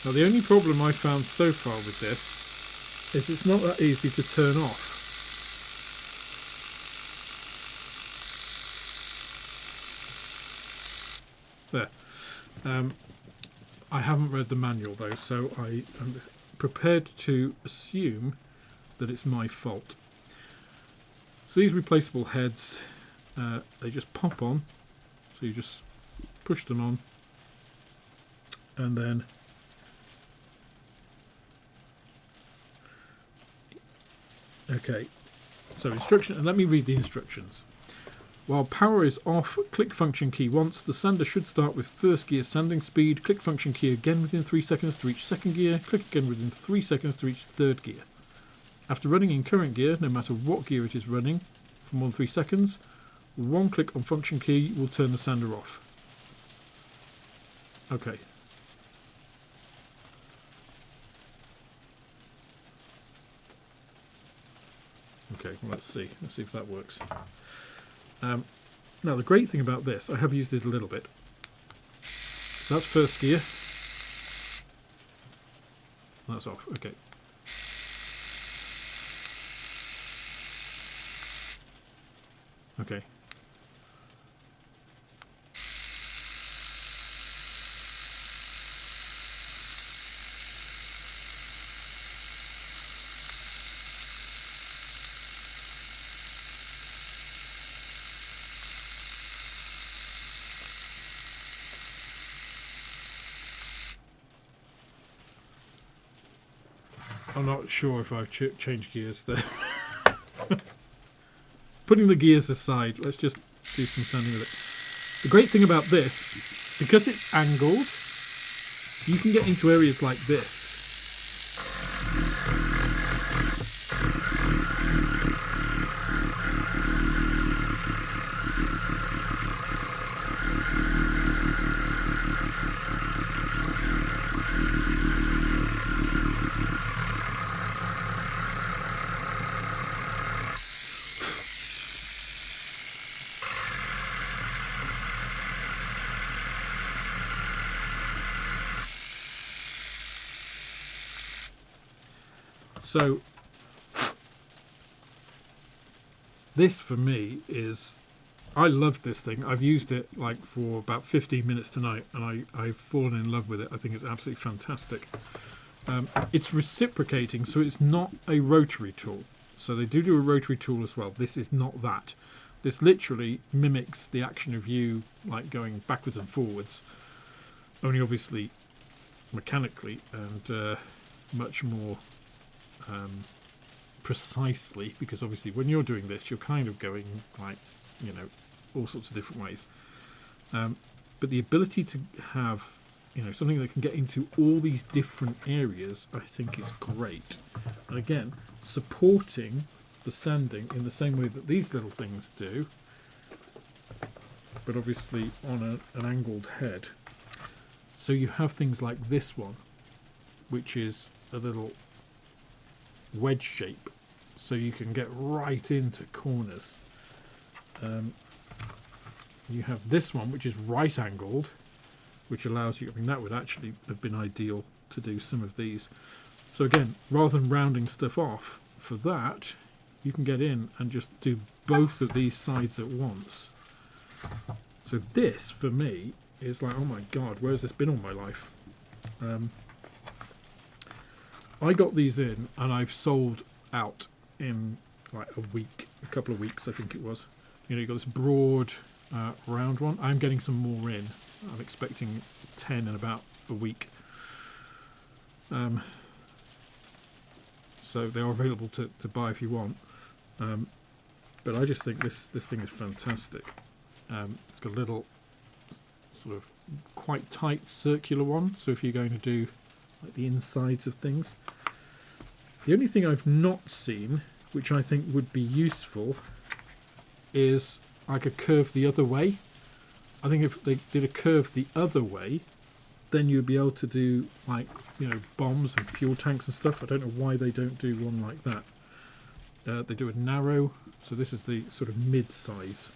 Now the only problem I found so far with this is it's not that easy to turn off. There. I haven't read the manual though, so I am prepared to assume that it's my fault. So these replaceable heads, they just pop on. So you just push them on, and then okay. So instruction, and let me read the instructions. While power is off, click function key once. The sander should start with first gear sanding speed. Click function key again within 3 seconds to reach second gear. Click again within 3 seconds to reach third gear. After running in current gear, no matter what gear it is running, for more than 3 seconds, one click on function key will turn the sander off. Okay. Okay, well, let's see if that works. Now the great thing about this, I have used it a little bit. That's first gear. That's off. Okay. Okay. I'm not sure if I've changed gears there. Putting the gears aside, let's just do some sanding with it. The great thing about this, because it's angled, you can get into areas like this. So this for me is, I love this thing. I've used it like for about 15 minutes tonight, and I've fallen in love with it. I think it's absolutely fantastic. It's reciprocating, so it's not a rotary tool. So they do a rotary tool as well. This is not that. This literally mimics the action of you like going backwards and forwards, only obviously mechanically and much more precisely, because obviously when you're doing this you're kind of going like, you know, all sorts of different ways, but the ability to have, you know, something that can get into all these different areas, I think is great. And again, supporting the sanding in the same way that these little things do, but obviously on an angled head. So you have things like this one, which is a little wedge shape, so you can get right into corners. You have this one, which is right angled, which allows you, I mean, that would actually have been ideal to do some of these. So again, rather than rounding stuff off for that, you can get in and just do both of these sides at once. So this for me is like, oh my god, where's this been all my life? I got these in and I've sold out in like a week, a couple of weeks I think it was. You know, you've got this broad round one. I'm getting some more in. I'm expecting 10 in about a week. So they are available to buy if you want. But I just think this thing is fantastic. It's got a little sort of quite tight circular one, so if you're going to do like the insides of things. The only thing I've not seen, which I think would be useful, is like a curve the other way. I think if they did a curve the other way, then you'd be able to do like, bombs and fuel tanks and stuff. I don't know why they don't do one like that. They do a narrow, so this is the sort of mid-size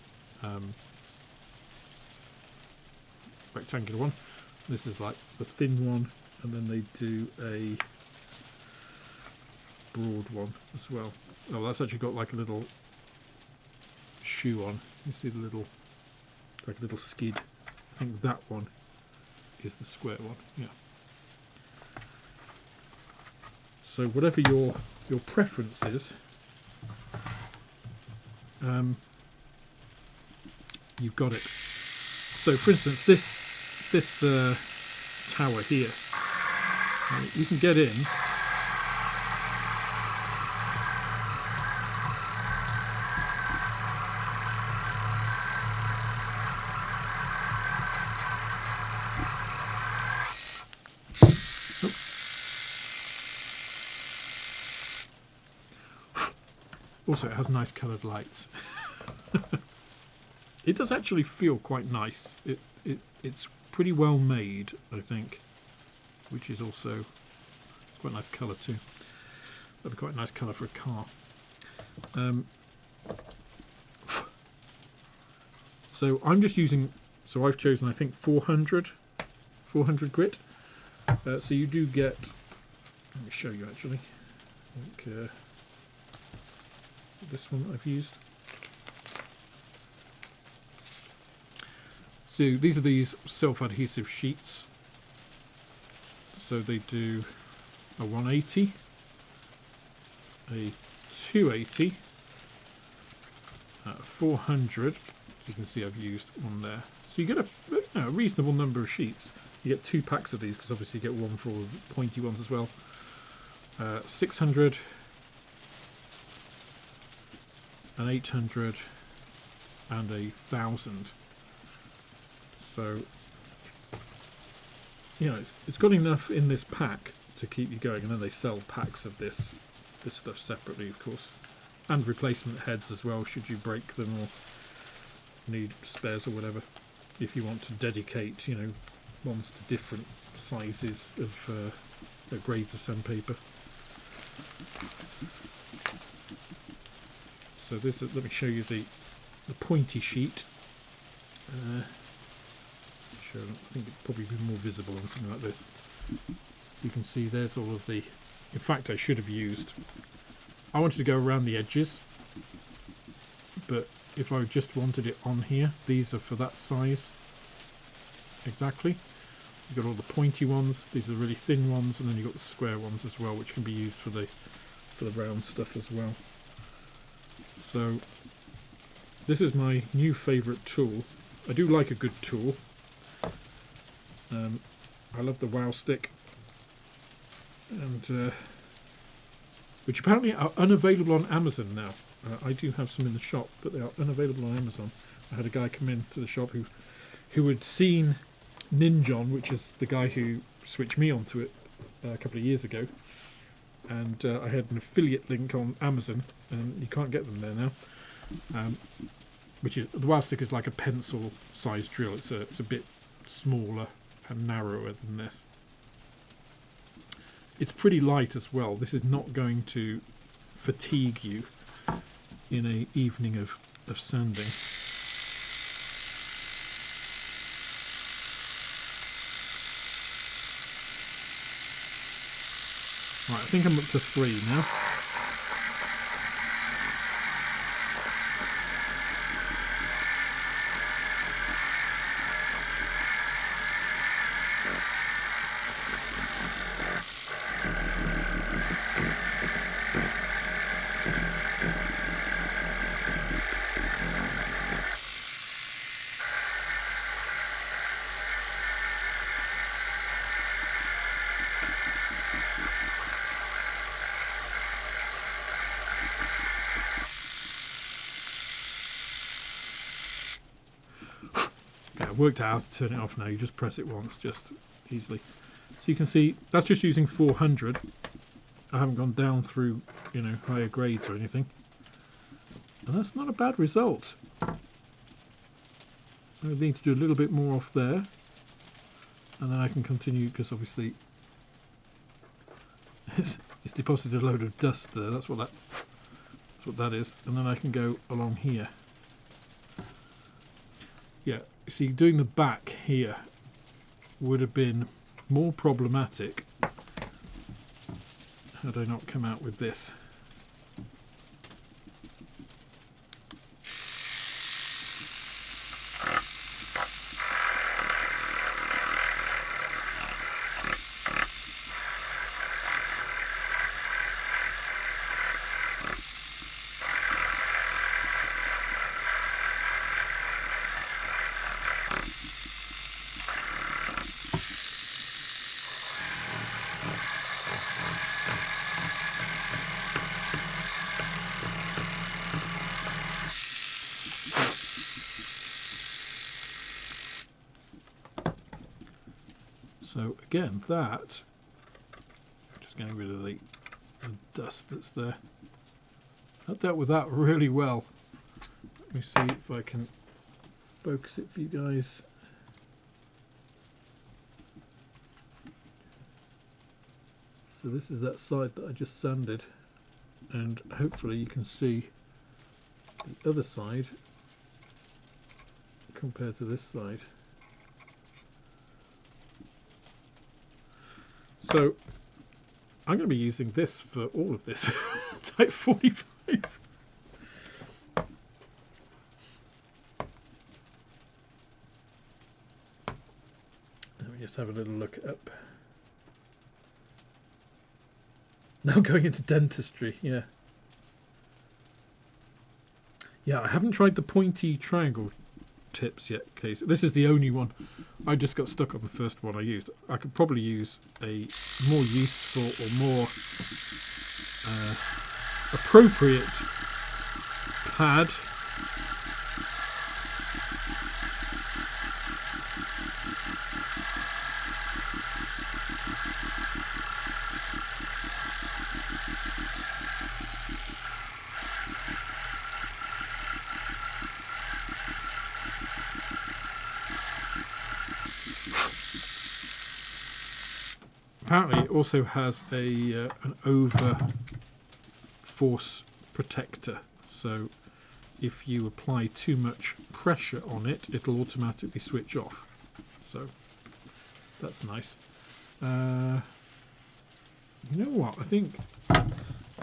rectangular one. This is like the thin one, and then they do a broad one as well. Oh, that's actually got like a little shoe on. You see the little, like a little skid. I think that one is the square one. Yeah. So whatever your preference is, you've got it. So for instance, this tower here, you can get in. Also, it has nice coloured lights. It does actually feel quite nice. It's pretty well made, I think, which is also quite a nice colour too. That'd be quite a nice colour for a car. So I'm just using. So I've chosen, I think, 400 grit. So you do get. Let me show you actually. I think, this one that I've used. So these are these self-adhesive sheets. So they do a 180, a 280, 400. You can see I've used one there. So you get a reasonable number of sheets. You get 2 packs of these because obviously you get one for all the pointy ones as well. 600, an 800, and a 1000. So, it's got enough in this pack to keep you going, and then they sell packs of this stuff separately, of course, and replacement heads as well, should you break them or need spares or whatever. If you want to dedicate, ones to different sizes of grades of sandpaper. So let me show you the pointy sheet. I think it'd probably be more visible on something like this. So you can see there's all of the. In fact, I should have used. I wanted to go around the edges, but if I just wanted it on here, these are for that size. Exactly. You've got all the pointy ones. These are the really thin ones, and then you've got the square ones as well, which can be used for the round stuff as well. So this is my new favourite tool. I do like a good tool. I love the Wow Stick, and which apparently are unavailable on Amazon now. I do have some in the shop, but they are unavailable on Amazon. I had a guy come in to the shop who had seen Ninjon, which is the guy who switched me onto it a couple of years ago, and I had an affiliate link on Amazon, and you can't get them there now. Which is the Wow Stick is like a pencil-sized drill. It's a bit smaller and narrower than this. It's pretty light as well. This is not going to fatigue you in an evening of sanding. Right, I think I'm up to 3 now. I've worked out how to turn it off now. You just press it once, just easily. So you can see that's just using 400. I haven't gone down through, you know, higher grades or anything. And that's not a bad result. I need to do a little bit more off there. And then I can continue, because obviously it's deposited a load of dust there. That's what that is. And then I can go along here. Yeah, see, doing the back here would have been more problematic had I not come out with this. So again, that, just getting rid of the dust that's there. That dealt with that really well. Let me see if I can focus it for you guys. So this is that side that I just sanded, and hopefully you can see the other side compared to this side. So I'm going to be using this for all of this. Type 45. Let me just have a little look up. Now going into dentistry, yeah. Yeah, I haven't tried the pointy triangle tips yet, case. This is the only one. I just got stuck on the first one I used. I could probably use a more useful or more appropriate pad. Apparently it also has a an over force protector, so if you apply too much pressure on it, it'll automatically switch off. So that's nice. You know what? I think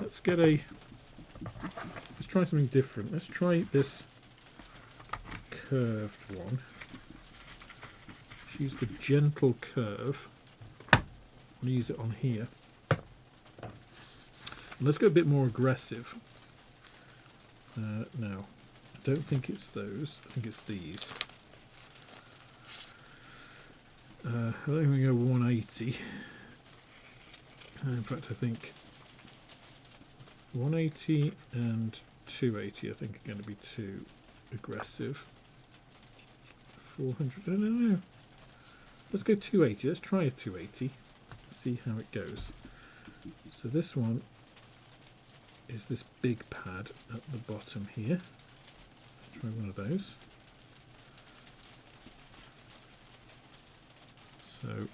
let's try something different. Let's try this curved one. Let's use the gentle curve. I'm going to use it on here. And let's go a bit more aggressive. Now, I don't think it's those. I think it's these. I don't think we go 180. In fact, I think 180 and 280 I think are going to be too aggressive. 400, I don't know. Let's go 280. Let's try a 280. See how it goes. So this one is this big pad at the bottom here. Let's try one of those. So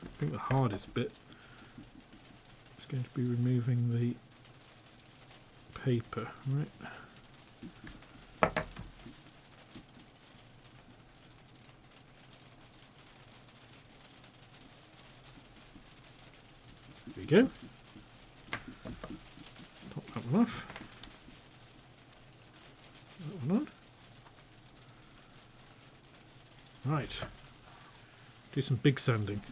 I think the hardest bit is going to be removing the paper, right? There we go. Pop that one off. That one on. Right. Do some big sanding.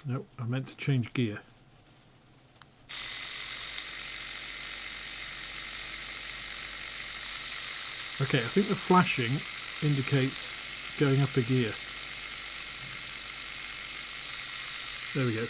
No, I meant to change gear. Okay, I think the flashing indicates going up a gear. There we go.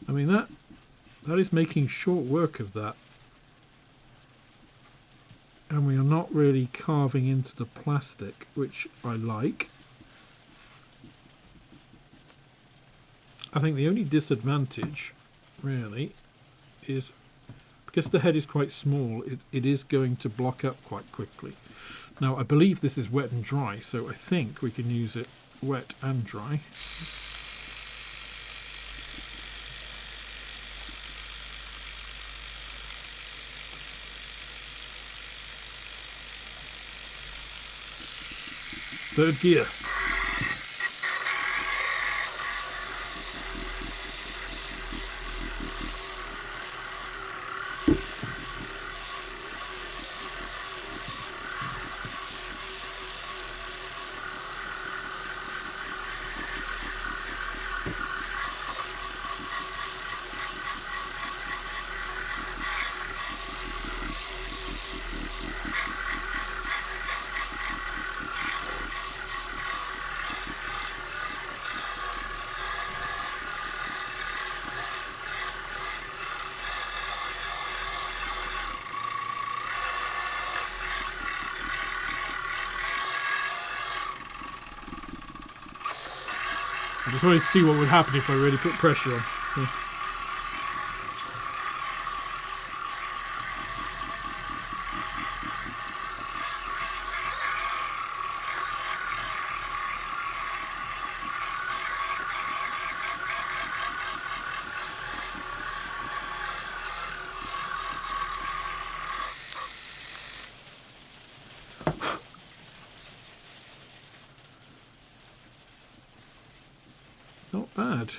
I mean, that is making short work of that. And we are not really carving into the plastic, which I like. I think the only disadvantage, really, is because the head is quite small, it is going to block up quite quickly. Now, I believe this is wet and dry, so I think we can use it wet and dry. Third gear. I just wanted to see what would happen if I really put pressure on. Yeah. Not bad.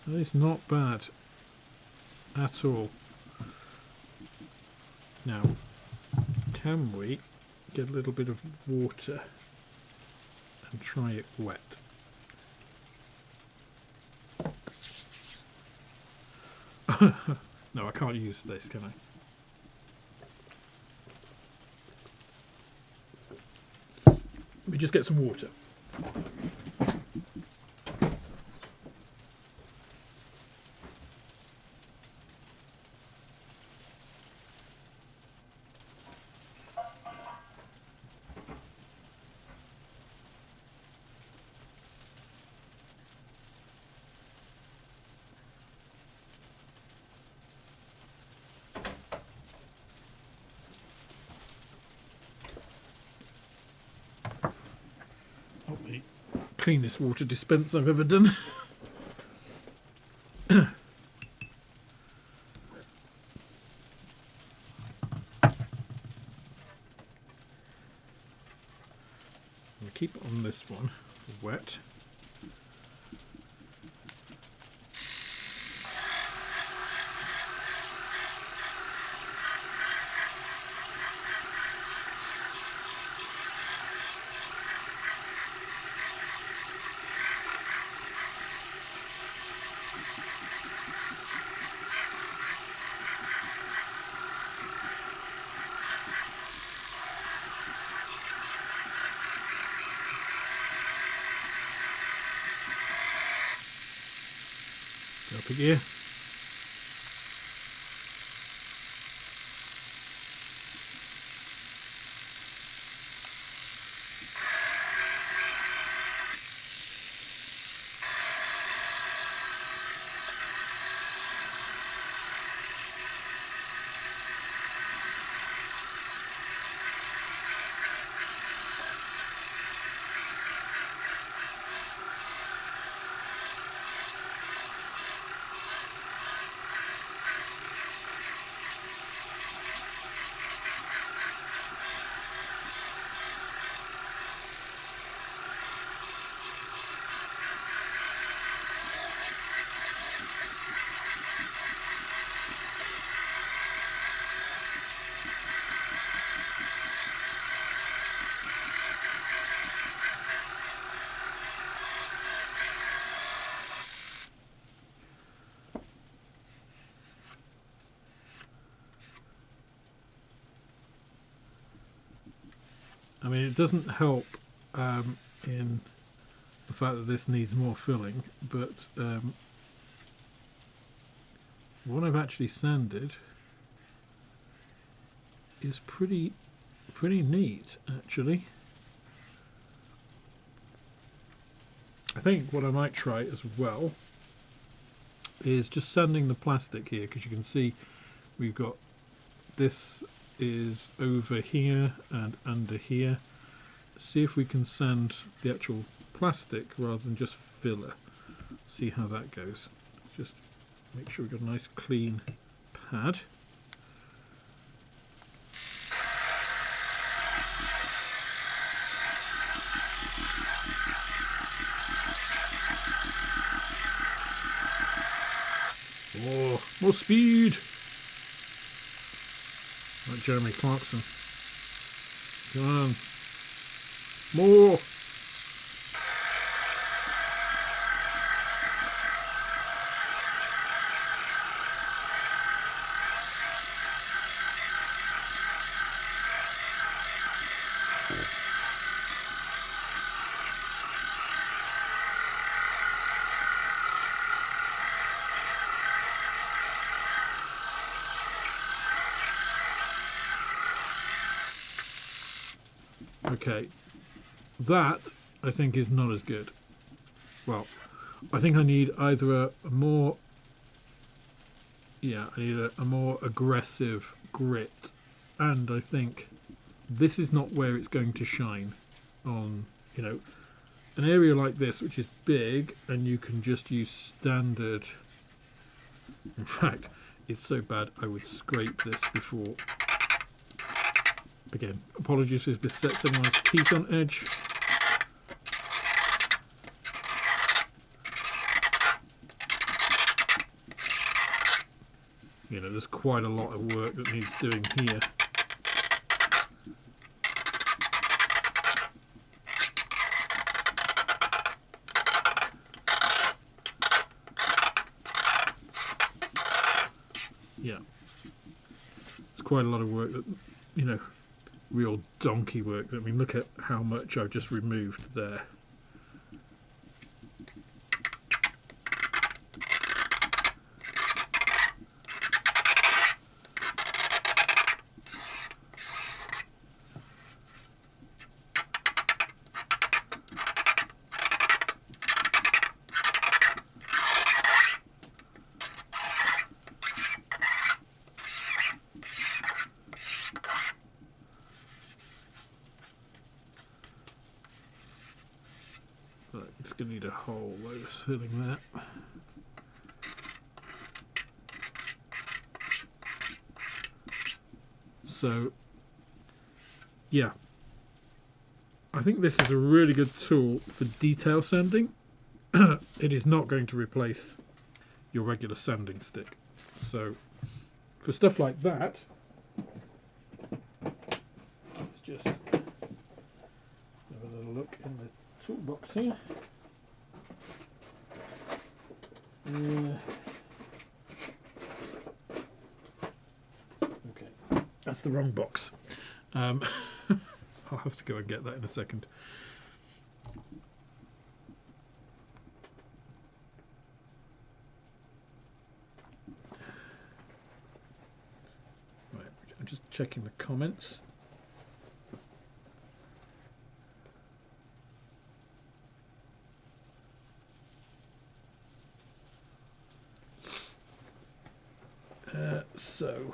That is not bad at all. Now, can we get a little bit of water and try it wet? No, I can't use this, can I? Let me just get some water. Not the cleanest water dispense I've ever done. I'll keep it on this one, wet. Up a gear. I mean, it doesn't help in the fact that this needs more filling, but what I've actually sanded is pretty neat, actually. I think what I might try as well is just sanding the plastic here, because you can see we've got this is over here and under here. See if we can sand the actual plastic rather than just filler. See how that goes. Just make sure we've got a nice clean pad. Oh, more speed! Like Jeremy Clarkson. Come on. More! Okay, that I think is not as good. Well, I think I need either a more, I need a more aggressive grit, and I think this is not where it's going to shine on, an area like this, which is big, and you can just use standard. In fact, it's so bad I would scrape this before. Again, apologies if this sets anyone's teeth on edge. There's quite a lot of work that needs doing here. Yeah. It's quite a lot of work that, real donkey work. I mean, look at how much I've just removed there. It's going to need a whole load of filling that. So, yeah. I think this is a really good tool for detail sanding. It is not going to replace your regular sanding stick. So, for stuff like that, let's just have a little look in the toolbox here. Okay, that's the wrong box. I'll have to go and get that in a second. Right, I'm just checking the comments. So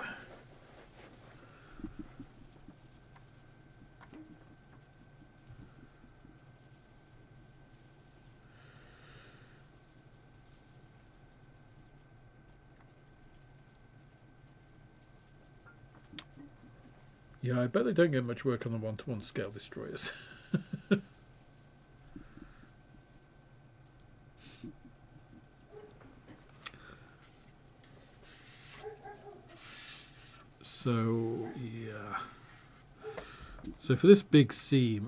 yeah, I bet they don't get much work on the 1-to-1 scale destroyers. So, yeah. So for this big seam,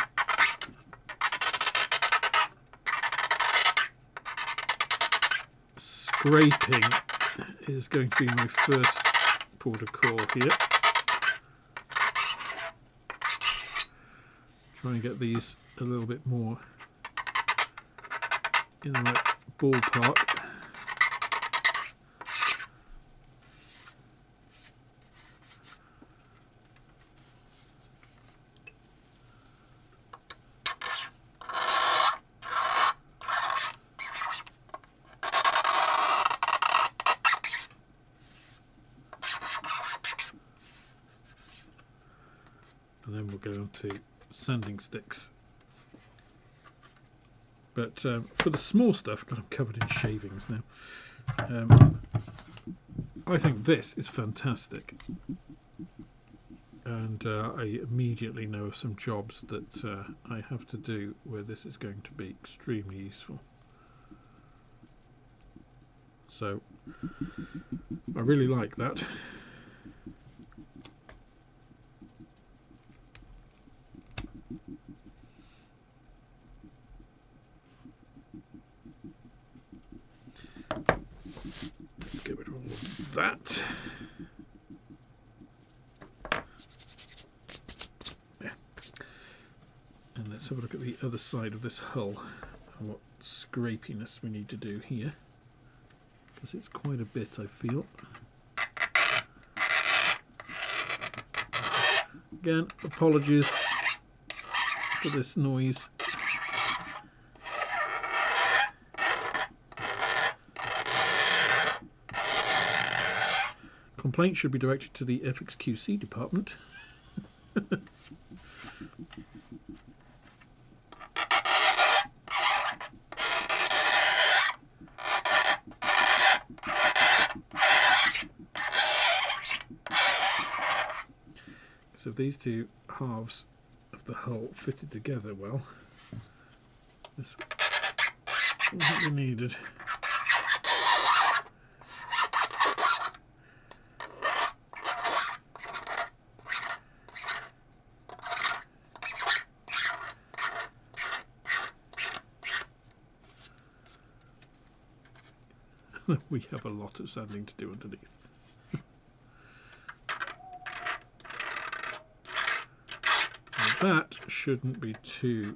scraping is going to be my first port of call here. Try and get these a little bit more in the right ballpark. And then we'll go on to sanding sticks. But for the small stuff, God, I'm covered in shavings now. I think this is fantastic. And I immediately know of some jobs that I have to do where this is going to be extremely useful. So I really like that. Get rid of all of that. Yeah. And let's have a look at the other side of this hull and what scrapiness we need to do here, because it's quite a bit, I feel. Again, apologies for this noise. Complaints should be directed to the airfix QC department. So if these two halves of the hull fitted together well, this wasn't needed. We have a lot of sanding to do underneath. That shouldn't be too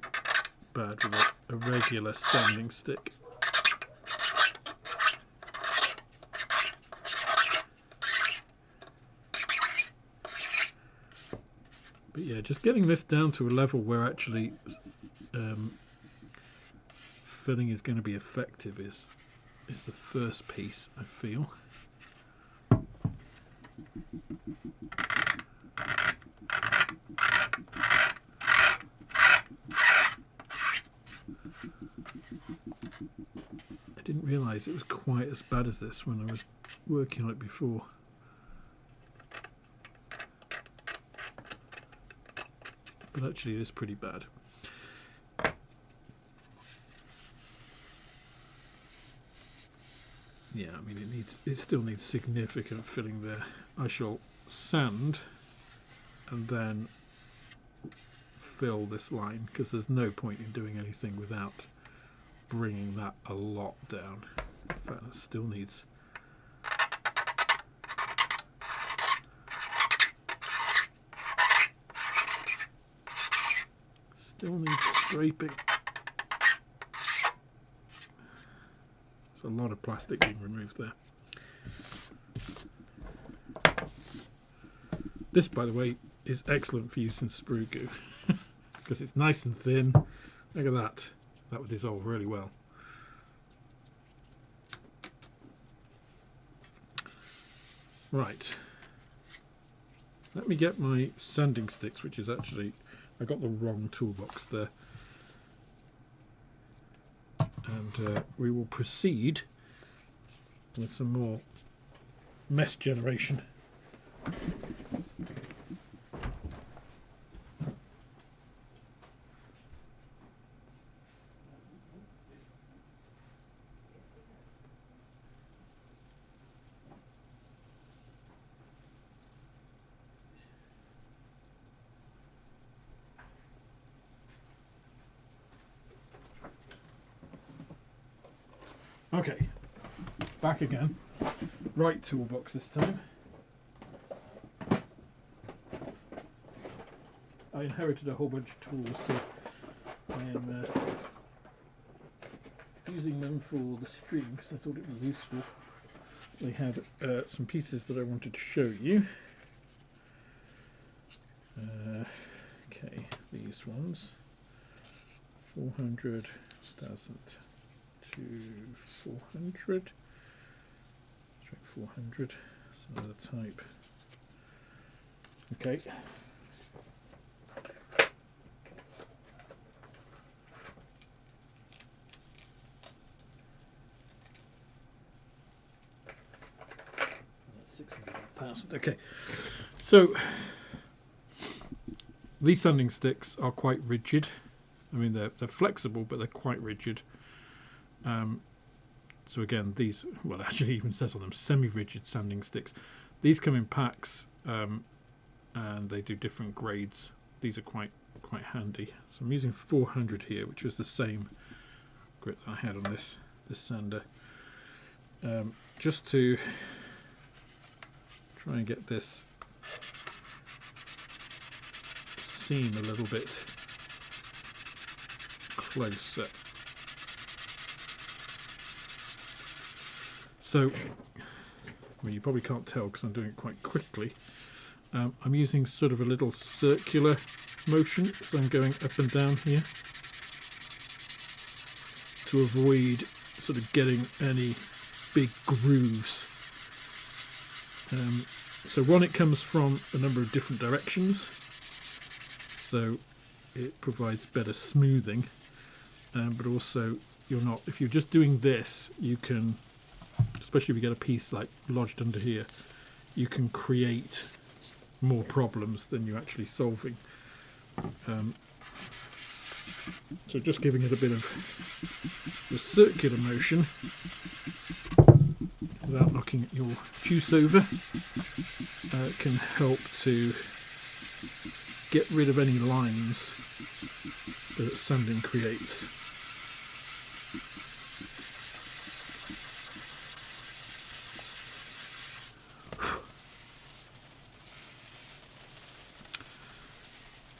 bad with a regular sanding stick. But yeah, just getting this down to a level where actually filling is going to be effective is the first piece, I feel. I didn't realise it was quite as bad as this when I was working on it before. But actually it is pretty bad. Yeah, I mean it still needs significant filling there. I shall sand and then fill this line, because there's no point in doing anything without bringing that a lot down. In fact, that still needs scraping. There's a lot of plastic being removed there. This, by the way, is excellent for use in sprue goo because it's nice and thin. Look at that. That would dissolve really well. Right. Let me get my sanding sticks, which is actually, I got the wrong toolbox there. And we will proceed with some more mess generation. Okay, back again. Right toolbox this time. I inherited a whole bunch of tools, so I'm using them for the stream because I thought it'd be useful. We have some pieces that I wanted to show you. Okay, these ones, 400,000 to 400, straight 400, some other type. Okay. That's 600,000. Okay, so these sanding sticks are quite rigid. I mean, they're flexible, but they're quite rigid. So again, these, well, actually even says on them, semi-rigid sanding sticks. These come in packs, and they do different grades. These are quite handy. So I'm using 400 here, which was the same grit that I had on this sander, just to try and get this seam a little bit closer. So, I mean, you probably can't tell because I'm doing it quite quickly. I'm using sort of a little circular motion, so I'm going up and down here to avoid sort of getting any big grooves. So one, it comes from a number of different directions, so it provides better smoothing, but also you're not, if you're just doing this, you can, especially if you get a piece like lodged under here, you can create more problems than you're actually solving. So just giving it a bit of the circular motion without knocking your juice over can help to get rid of any lines that sanding creates.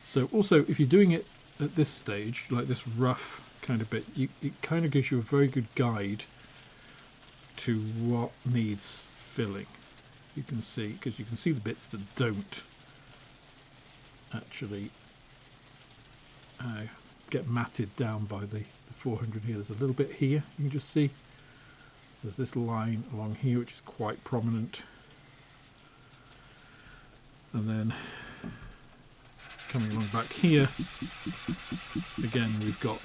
So also, if you're doing it at this stage, like this rough kind of bit, it kind of gives you a very good guide to what needs filling. You can see, because you can see the bits that don't actually get matted down by the 400 here. There's a little bit here, you can just see. There's this line along here which is quite prominent. And then coming along back here, again we've got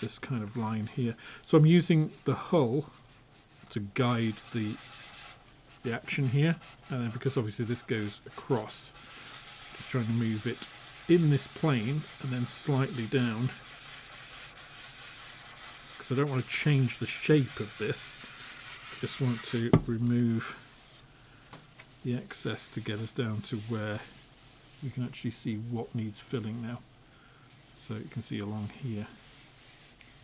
this kind of line here. So I'm using the hull to guide the action here, and then because obviously this goes across, just trying to move it in this plane and then slightly down, because I don't want to change the shape of this. I just want to remove the excess to get us down to where you can actually see what needs filling now. So you can see along here.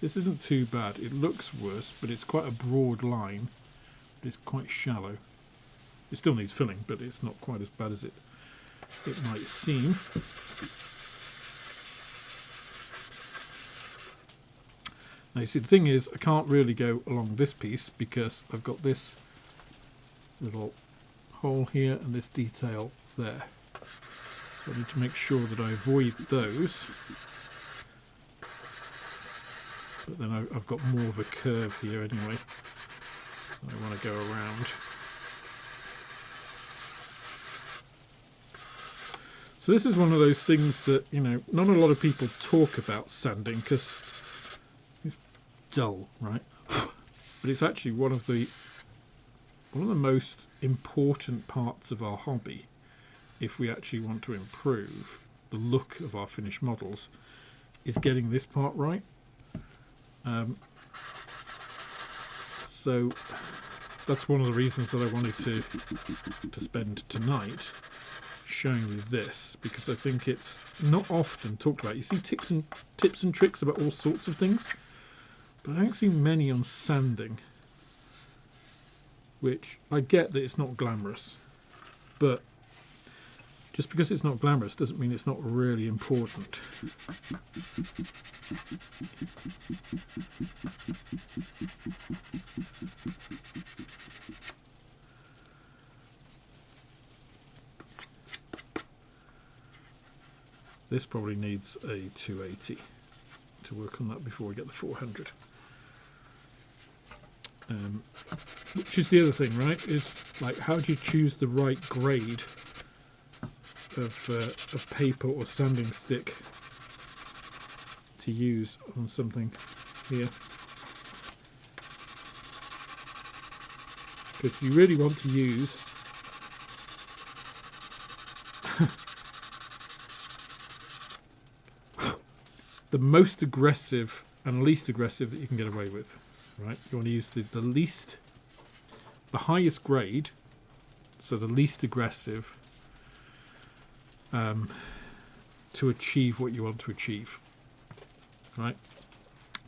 This isn't too bad. It looks worse, but it's quite a broad line. But it's quite shallow. It still needs filling, but it's not quite as bad as it might seem. Now you see, the thing is, I can't really go along this piece because I've got this little hole here and this detail there. So I need to make sure that I avoid those. But then I've got more of a curve here anyway. I want to go around. So this is one of those things that, you know, not a lot of people talk about sanding because it's dull, right? But it's actually one of the most important parts of our hobby if we actually want to improve the look of our finished models, is getting this part right. So that's one of the reasons that I wanted to spend tonight showing you this, because I think it's not often talked about. You see tips and tricks about all sorts of things, but I don't see many on sanding, which I get that it's not glamorous, but just because it's not glamorous doesn't mean it's not really important. This probably needs a 280 to work on that before we get the 400. Which is the other thing, right? Is like, how do you choose the right grade of paper or sanding stick to use on something here? Because you really want to use the most aggressive and least aggressive that you can get away with, right? You want to use the highest grade, so the least aggressive, to achieve what you want to achieve, right?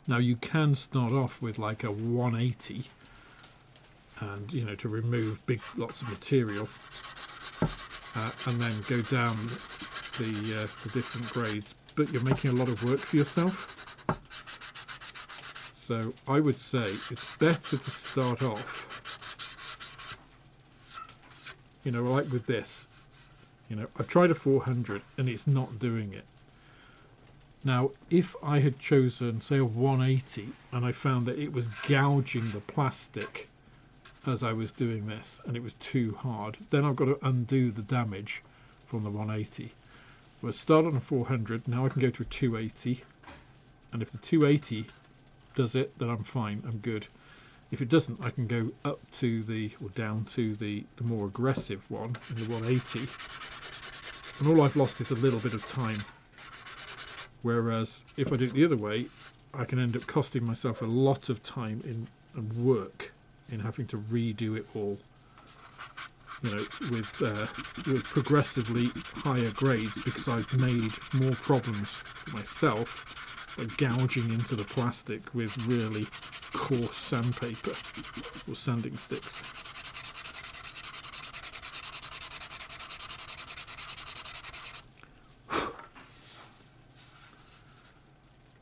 Now you can start off with like a 180, and you know, to remove lots of material, and then go down the different grades. But you're making a lot of work for yourself. So I would say it's better to start off, you know, like with this. You know, I've tried a 400 and it's not doing it. Now, if I had chosen, say, a 180 and I found that it was gouging the plastic as I was doing this and it was too hard, then I've got to undo the damage from the 180. We'll start on a 400, now I can go to a 280, and if the 280 does it, then I'm fine, I'm good. If it doesn't, I can go up to or down to the more aggressive one, in the 180, and all I've lost is a little bit of time. Whereas, if I do it the other way, I can end up costing myself a lot of time and work in having to redo it all. You know, with progressively higher grades, because I've made more problems for myself by gouging into the plastic with really coarse sandpaper or sanding sticks.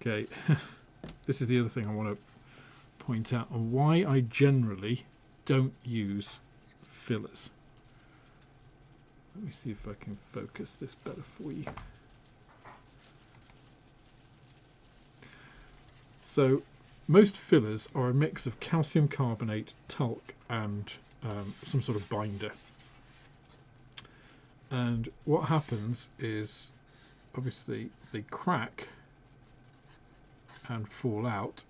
Okay, this is the other thing I want to point out, and why I generally don't use fillers. Let me see if I can focus this better for you. So, most fillers are a mix of calcium carbonate, talc, and some sort of binder. And what happens is, obviously, they crack and fall out.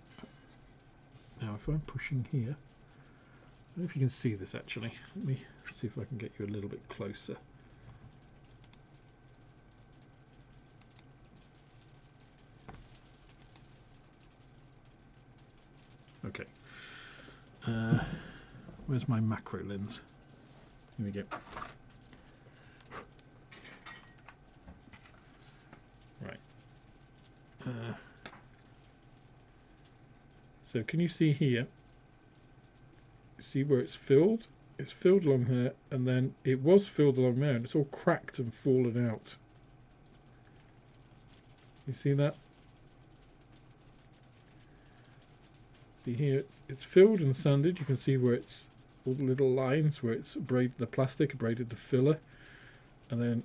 Now, if I'm pushing here, I don't know if you can see this actually. Let me see if I can get you a little bit closer. Okay, where's my macro lens? Here we go. Right. So can you see here? See where it's filled? It's filled along there, and then it was filled along there, and it's all cracked and fallen out. You see that? See here, it's filled and sanded. You can see where it's all the little lines where it's abraded the plastic, abraded the filler, and then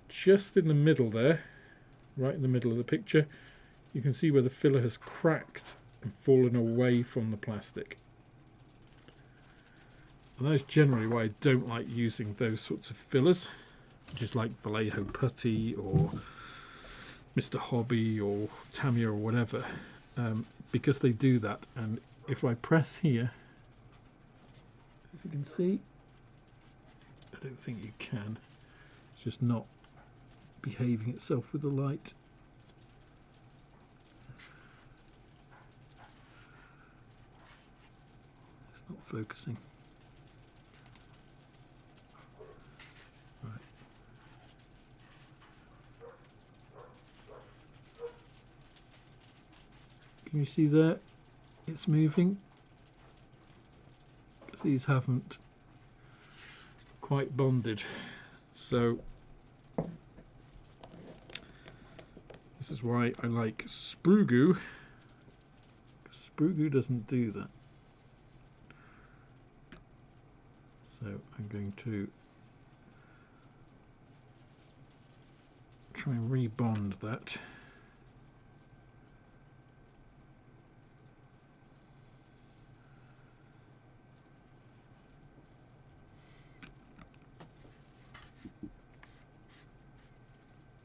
just in the middle there, right in the middle of the picture, you can see where the filler has cracked and fallen away from the plastic. And that is generally why I don't like using those sorts of fillers, just like Vallejo Putty or Mr. Hobby or Tamiya or whatever. Because they do that, and if I press here, if you can see, I don't think you can, it's just not behaving itself with the light. It's not focusing. Right. Can you see there? It's moving. Because these haven't quite bonded. So this is why I like sprue goo. Sprue goo doesn't do that. So I'm going to try and rebond that.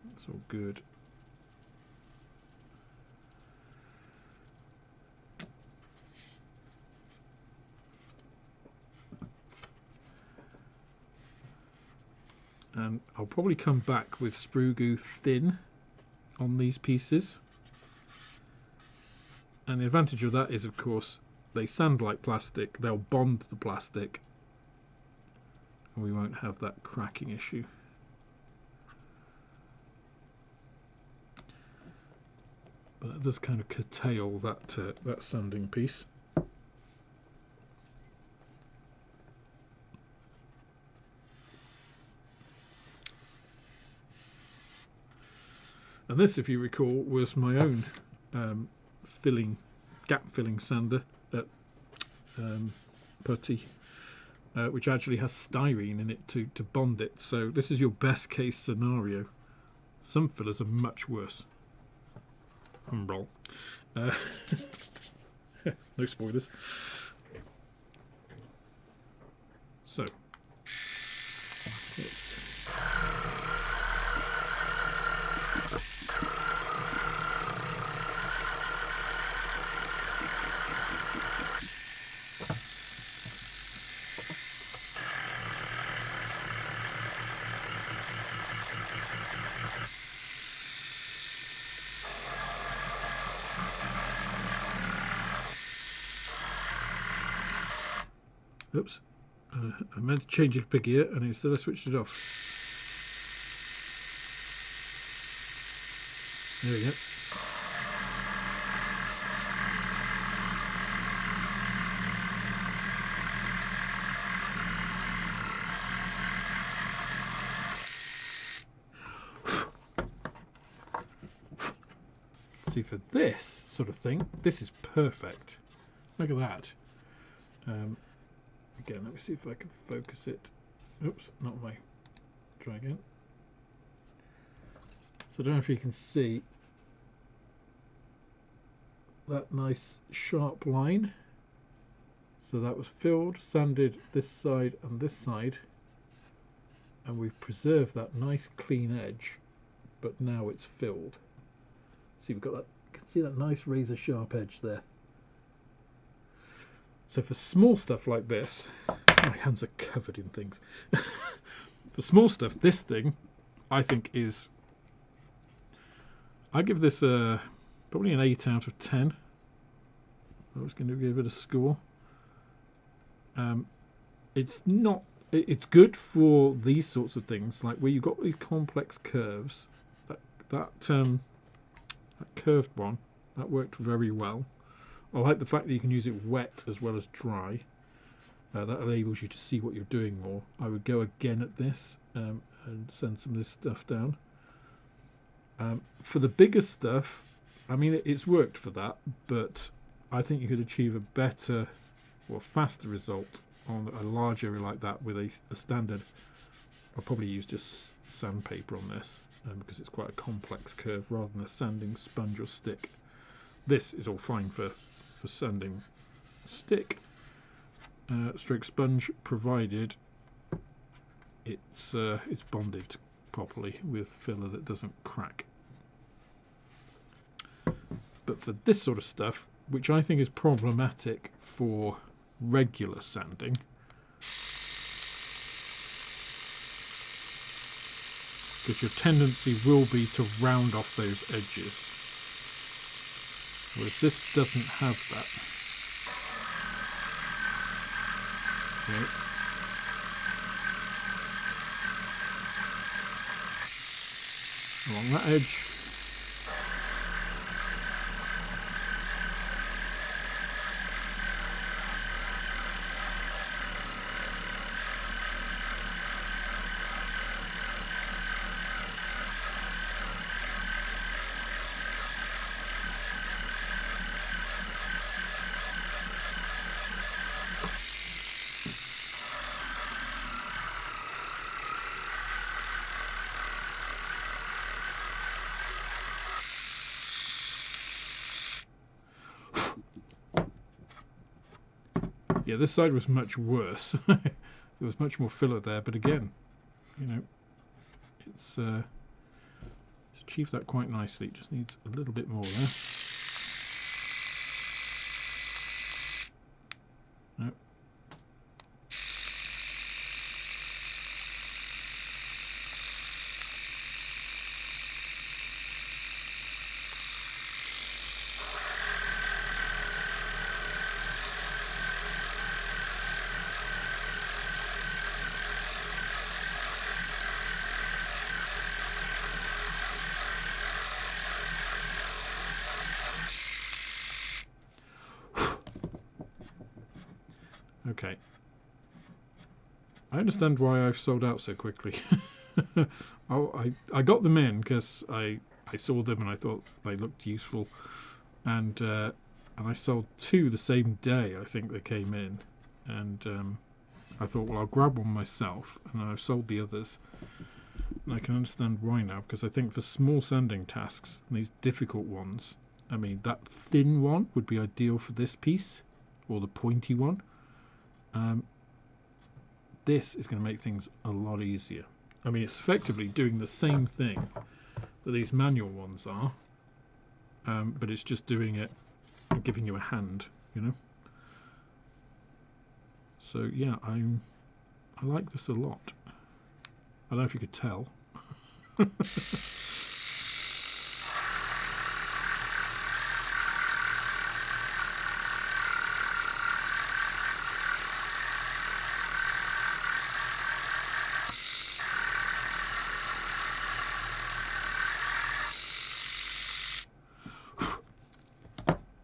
That's all good. And I'll probably come back with sprue goo thin on these pieces. And the advantage of that is, of course, they sand like plastic, they'll bond the plastic, and we won't have that cracking issue. But that does kind of curtail that, that sanding piece. And this, if you recall, was my own gap filling sander at Putty, which actually has styrene in it to bond it. So this is your best case scenario. Some fillers are much worse. No spoilers. So oops, I meant to change it up a gear and instead I switched it off. There we go. See, for this sort of thing, this is perfect. Look at that. Again, let me see if I can focus it. Oops, not my. Try again. So I don't know if you can see that nice sharp line. So that was filled, sanded this side and this side, and we've preserved that nice clean edge, but now it's filled. See, we've got that. You can see that nice razor sharp edge there. So for small stuff like this, my hands are covered in things. For small stuff, this thing, I think is, I give this probably an 8 out of 10. I was going to give it a score. It's not, it's good for these sorts of things, like where you've got these complex curves. That curved one, that worked very well. I like the fact that you can use it wet as well as dry. That enables you to see what you're doing more. I would go again at this and send some of this stuff down. For the bigger stuff, I mean, it's worked for that, but I think you could achieve a better or faster result on a large area like that with a standard. I'll probably use just sandpaper on this because it's quite a complex curve rather than a sanding sponge or stick. This is all fine for sanding stick, stroke sponge, provided it's bonded properly with filler that doesn't crack. But for this sort of stuff, which I think is problematic for regular sanding, because your tendency will be to round off those edges. Whereas this doesn't have that. Okay. Along that edge. Yeah, this side was much worse. There was much more filler there, but again, you know, it's achieved that quite nicely. It just needs a little bit more there. No. Okay. I understand why I've sold out so quickly. I got them in because I saw them and I thought they looked useful, and I sold 2 the same day. I think they came in, and I thought, well, I'll grab one myself, and I've sold the others. And I can understand why now, because I think for small sanding tasks, these difficult ones, I mean, that thin one would be ideal for this piece, or the pointy one. This is going to make things a lot easier. I mean, it's effectively doing the same thing that these manual ones are, but it's just doing it and giving you a hand, you know. So yeah, I like this a lot. I don't know if you could tell.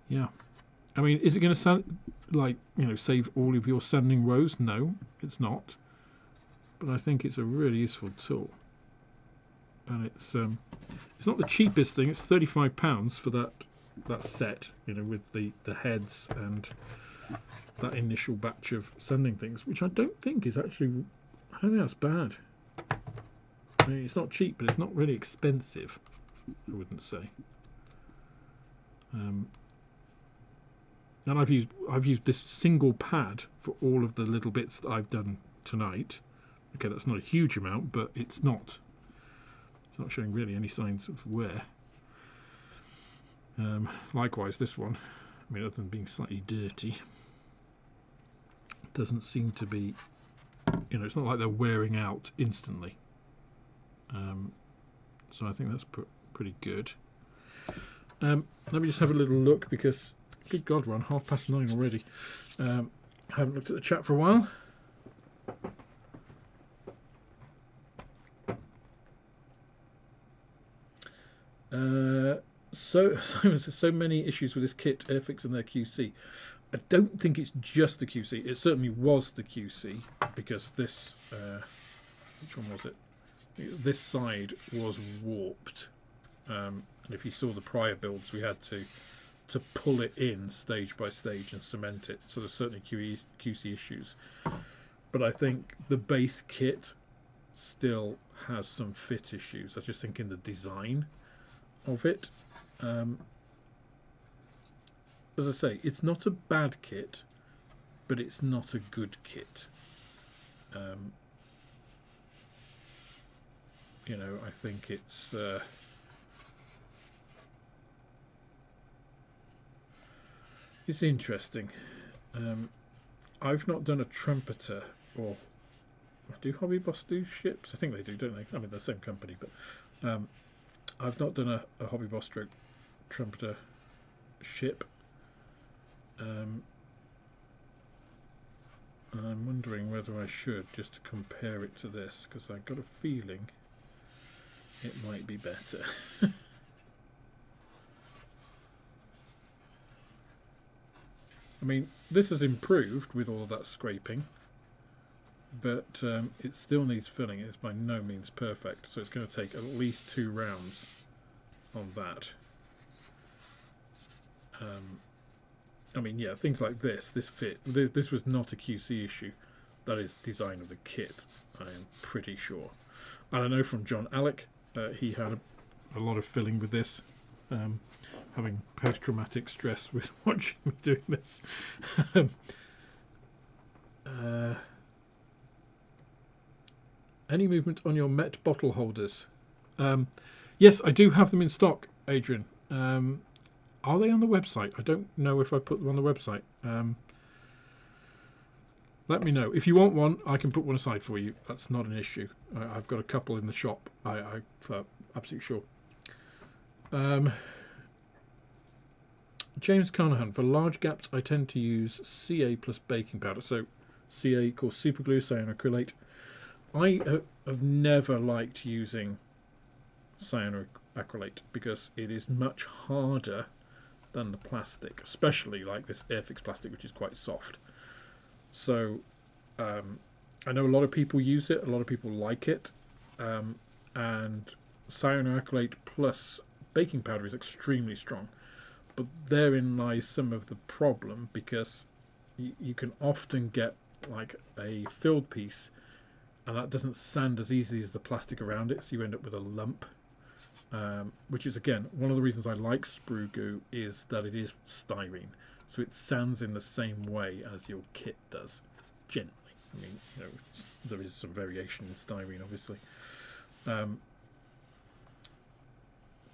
Yeah, I mean, is it going to sound like, you know, save all of your sanding rows? No, it's not. But I think it's a really useful tool, and it's not the cheapest thing. It's £35 for that set, you know, with the heads and that initial batch of sanding things, which I don't think is actually. I don't think that's bad. I mean, it's not cheap, but it's not really expensive, I wouldn't say. And I've used this single pad for all of the little bits that I've done tonight. Okay, that's not a huge amount, but it's not showing really any signs of wear. Likewise, this one, I mean, other than being slightly dirty, doesn't seem to be, you know, it's not like they're wearing out instantly. So I think that's pretty good. Let me just have a little look, because good God, we're on 9:30 already. I haven't looked at the chat for a while. So many issues with this kit, airfix and their QC. I don't think it's just the QC. It certainly was the QC, because this, which one was it? This side was warped. And if you saw the prior builds, we had to pull it in stage by stage and cement it. So there's certainly QC issues. But I think the base kit still has some fit issues. I just think in the design of it. As I say, it's not a bad kit, but it's not a good kit. You know, I think it's interesting. I've not done a trumpeter, or do Hobby Boss do ships? I think they do, don't they? I mean, they're the same company, but I've not done a Hobby Boss stroke trumpeter ship. And I'm wondering whether I should, just to compare it to this, because I've got a feeling it might be better. I mean, this has improved with all of that scraping, but it still needs filling. It's by no means perfect, so it's going to take at least 2 rounds on that. I mean, yeah, things like this fit. This was not a QC issue. That is design of the kit, I am pretty sure. And I know from John Alec, he had a lot of filling with this, having post-traumatic stress with watching me doing this. Any movement on your Met bottle holders? Yes, I do have them in stock, Adrian. Are they on the website? I don't know if I put them on the website. Let me know. If you want one, I can put one aside for you. That's not an issue. I've got a couple in the shop. I'm absolutely sure. James Carnahan, for large gaps, I tend to use CA plus baking powder. So CA equals superglue, cyanoacrylate. I have never liked using cyanoacrylate because it is much harder than the plastic, especially like this airfix plastic, which is quite soft. So I know a lot of people use it, a lot of people like it, and cyanoacrylate plus baking powder is extremely strong. But therein lies some of the problem, because you can often get like a filled piece and that doesn't sand as easily as the plastic around it, so you end up with a lump, which is again one of the reasons I like sprue goo, is that it is styrene, so it sands in the same way as your kit does generally. I mean, there is some variation in styrene obviously, and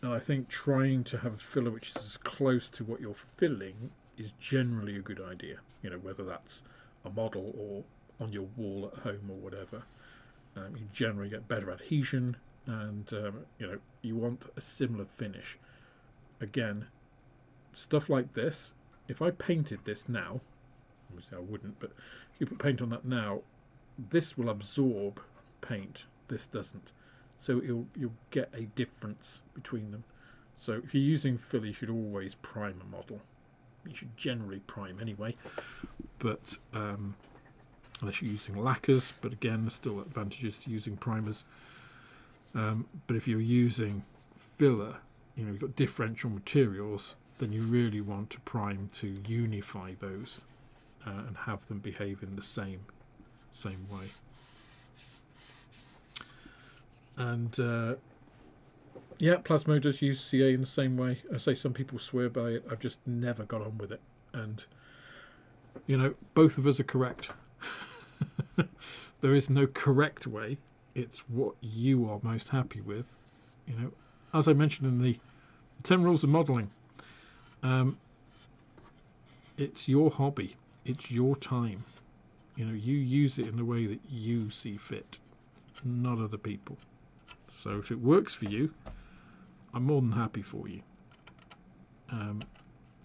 I think trying to have a filler which is as close to what you're filling is generally a good idea. Whether that's a model or on your wall at home or whatever. You generally get better adhesion, and you want a similar finish. Again, stuff like this, if I painted this now, obviously I wouldn't, but if you put paint on that now, this will absorb paint, this doesn't. So you'll get a difference between them. So if you're using filler, you should always prime a model. You should generally prime anyway, but unless you're using lacquers, but again there's still advantages to using primers. But if you're using filler, you've got differential materials, then you really want to prime to unify those and have them behave in the same way. And yeah, Plasmo does use CA in the same way. I say some people swear by it. I've just never got on with it. And, both of us are correct. There is no correct way. It's what you are most happy with. As I mentioned in the 10 rules of modelling, it's your hobby. It's your time. You use it in the way that you see fit, not other people. So if it works for you, I'm more than happy for you.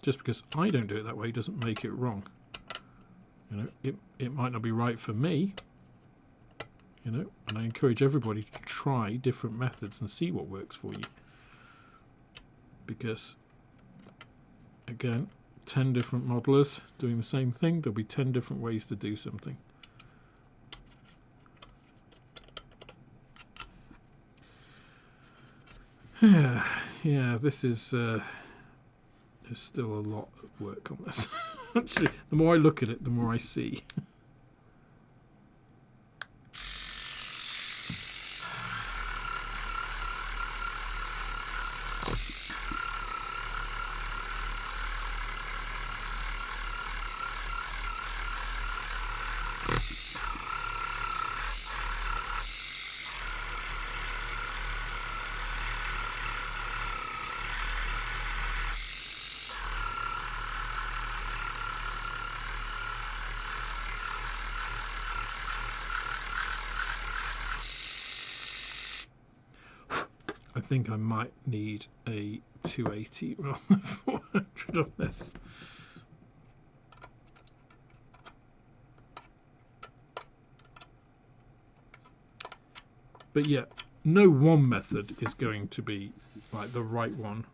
Just because I don't do it that way doesn't make it wrong. It might not be right for me, and I encourage everybody to try different methods and see what works for you. Because, again, 10 different modelers doing the same thing, there'll be 10 different ways to do something. Yeah, this is there's still a lot of work on this. Actually, the more I look at it, the more I see. I think I might need a 280 rather than 400 on this. But yeah, no one method is going to be like the right one.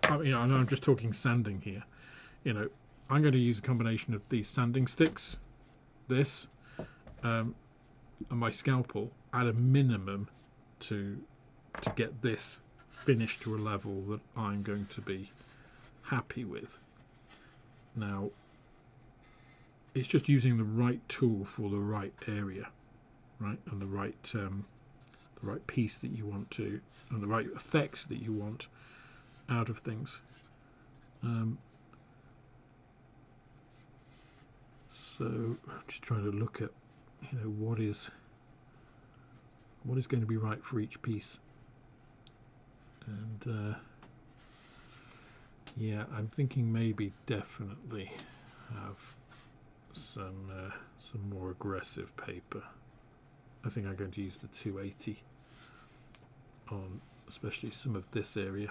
I know I'm just talking sanding here. I'm going to use a combination of these sanding sticks, this, and my scalpel at a minimum to get this finished to a level that I'm going to be happy with. Now, it's just using the right tool for the right area, right, and the right piece that you want to, and the right effect that you want out of things. So I'm just trying to look at, what is what is going to be right for each piece. And yeah, I'm thinking maybe definitely have some more aggressive paper. I think I'm going to use the 280 on especially some of this area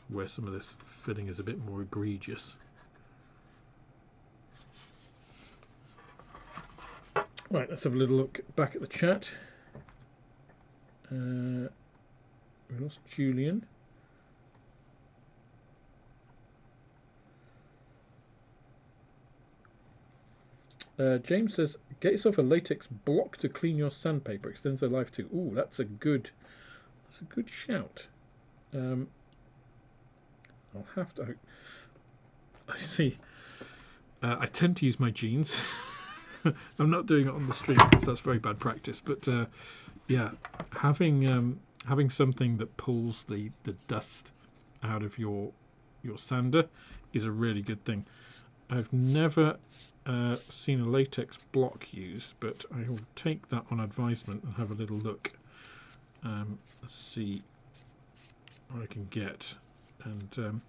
where some of this filling is a bit more egregious. Right, let's have a little look back at the chat. We lost Julian. James says, get yourself a latex block to clean your sandpaper. Extends their life too. Ooh, that's a good shout. I'll have to. I see. I tend to use my jeans. I'm not doing it on the stream because that's very bad practice. But yeah, having something that pulls the dust out of your sander is a really good thing. I've never seen a latex block used, but I will take that on advisement and have a little look. Let's see what I can get. And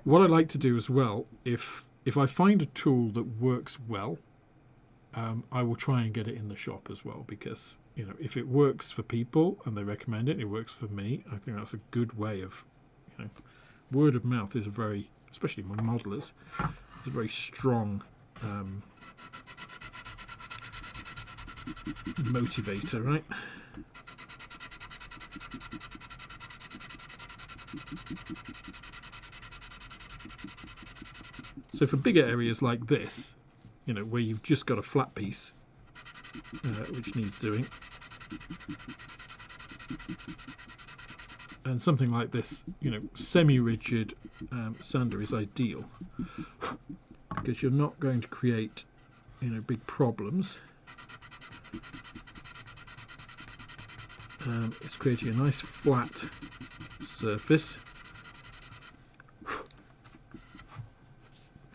what I like to do as well, if I find a tool that works well, I will try and get it in the shop as well, because if it works for people and they recommend it, it works for me. I think that's a good way of, word of mouth is a very, especially my modelers, it's a very strong motivator, right? So for bigger areas like this, where you've just got a flat piece, which needs doing, and something like this, semi-rigid sander is ideal, because you're not going to create, big problems. It's creating a nice flat surface.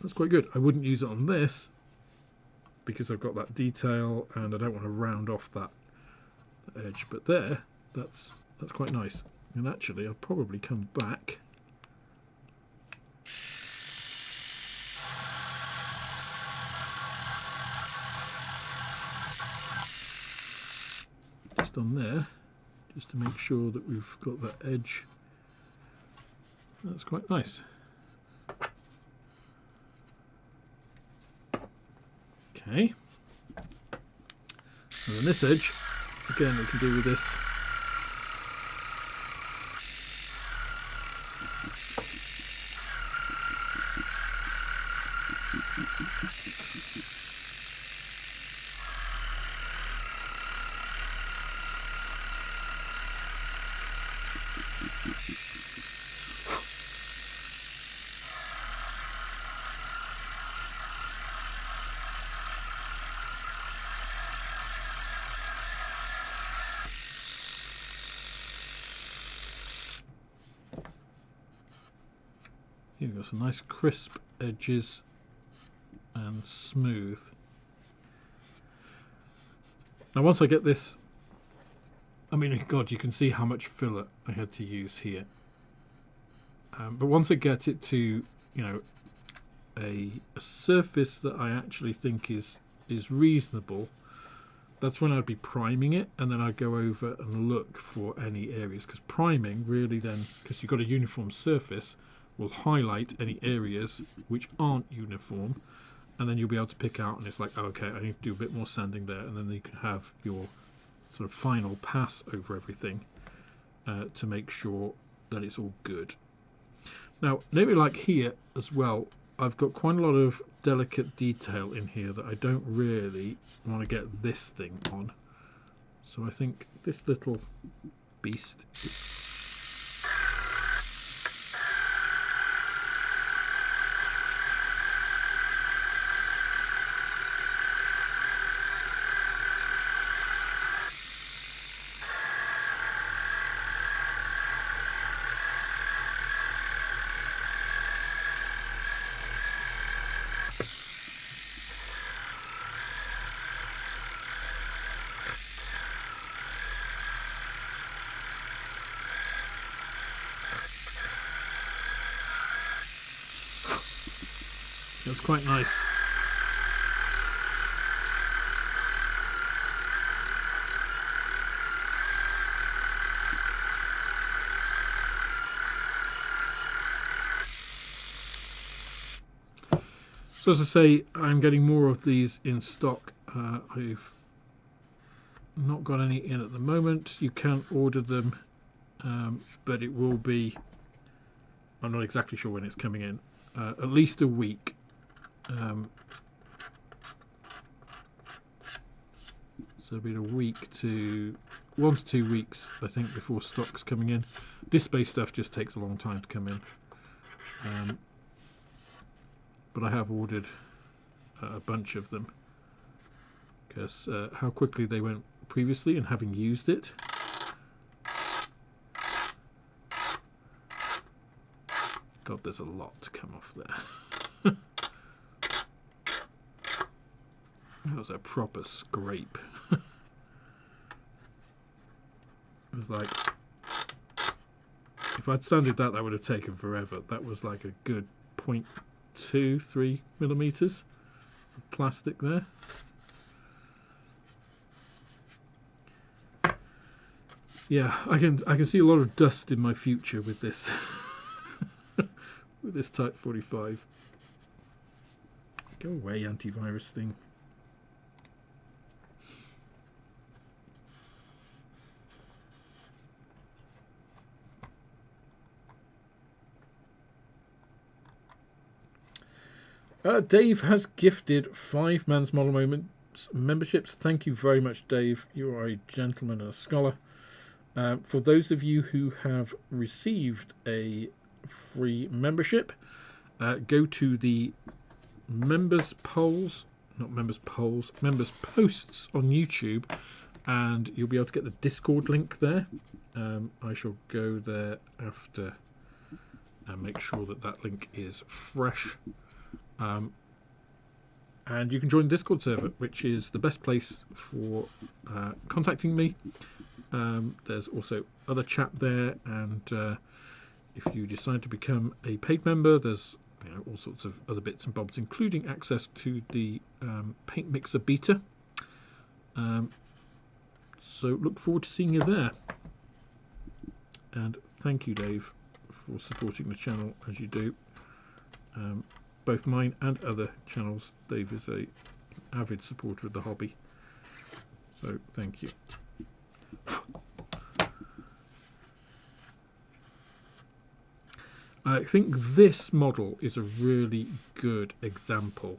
That's quite good. I wouldn't use it on this because I've got that detail and I don't want to round off that edge, but there, that's quite nice. And actually I'll probably come back just on there, just to make sure that we've got that edge. That's quite nice. Okay, and then this edge, again, we can do with this. You've got some nice crisp edges and smooth. Now once I get this, I mean, God, you can see how much filler I had to use here. But once I get it to, a surface that I actually think is reasonable, that's when I'd be priming it, and then I'd go over and look for any areas, because priming really then, because you've got a uniform surface, will highlight any areas which aren't uniform, and then you'll be able to pick out, and it's like, oh, okay, I need to do a bit more sanding there, and then you can have your sort of final pass over everything to make sure that it's all good. Now, maybe like here as well, I've got quite a lot of delicate detail in here that I don't really want to get this thing on. So I think this little beast That's quite nice. So as I say, I'm getting more of these in stock. I've not got any in at the moment. You can order them, but it will be, I'm not exactly sure when it's coming in, at least a week. So it'll be a week to 1 to 2 weeks, I think, before stock's coming in. This space stuff just takes a long time to come in. But I have ordered a bunch of them because how quickly they went previously, and having used it, God, there's a lot to come off there. That was a proper scrape. It was like, if I'd sanded that, that would have taken forever. That was like a good 0.23 millimeters of plastic there. Yeah, I can see a lot of dust in my future with this with this Type 45. Go away, antivirus thing. Dave has gifted 5 Man's Model Moments memberships. Thank you very much, Dave. You are a gentleman and a scholar. For those of you who have received a free membership, go to the members posts on YouTube, and you'll be able to get the Discord link there. I shall go there after and make sure that that link is fresh. And you can join the Discord server, which is the best place for contacting me. There's also other chat there, and if you decide to become a paid member, there's all sorts of other bits and bobs, including access to the paint mixer beta. So look forward to seeing you there. And thank you, Dave, for supporting the channel as you do. Both mine and other channels. Dave is an avid supporter of the hobby. So thank you. I think this model is a really good example.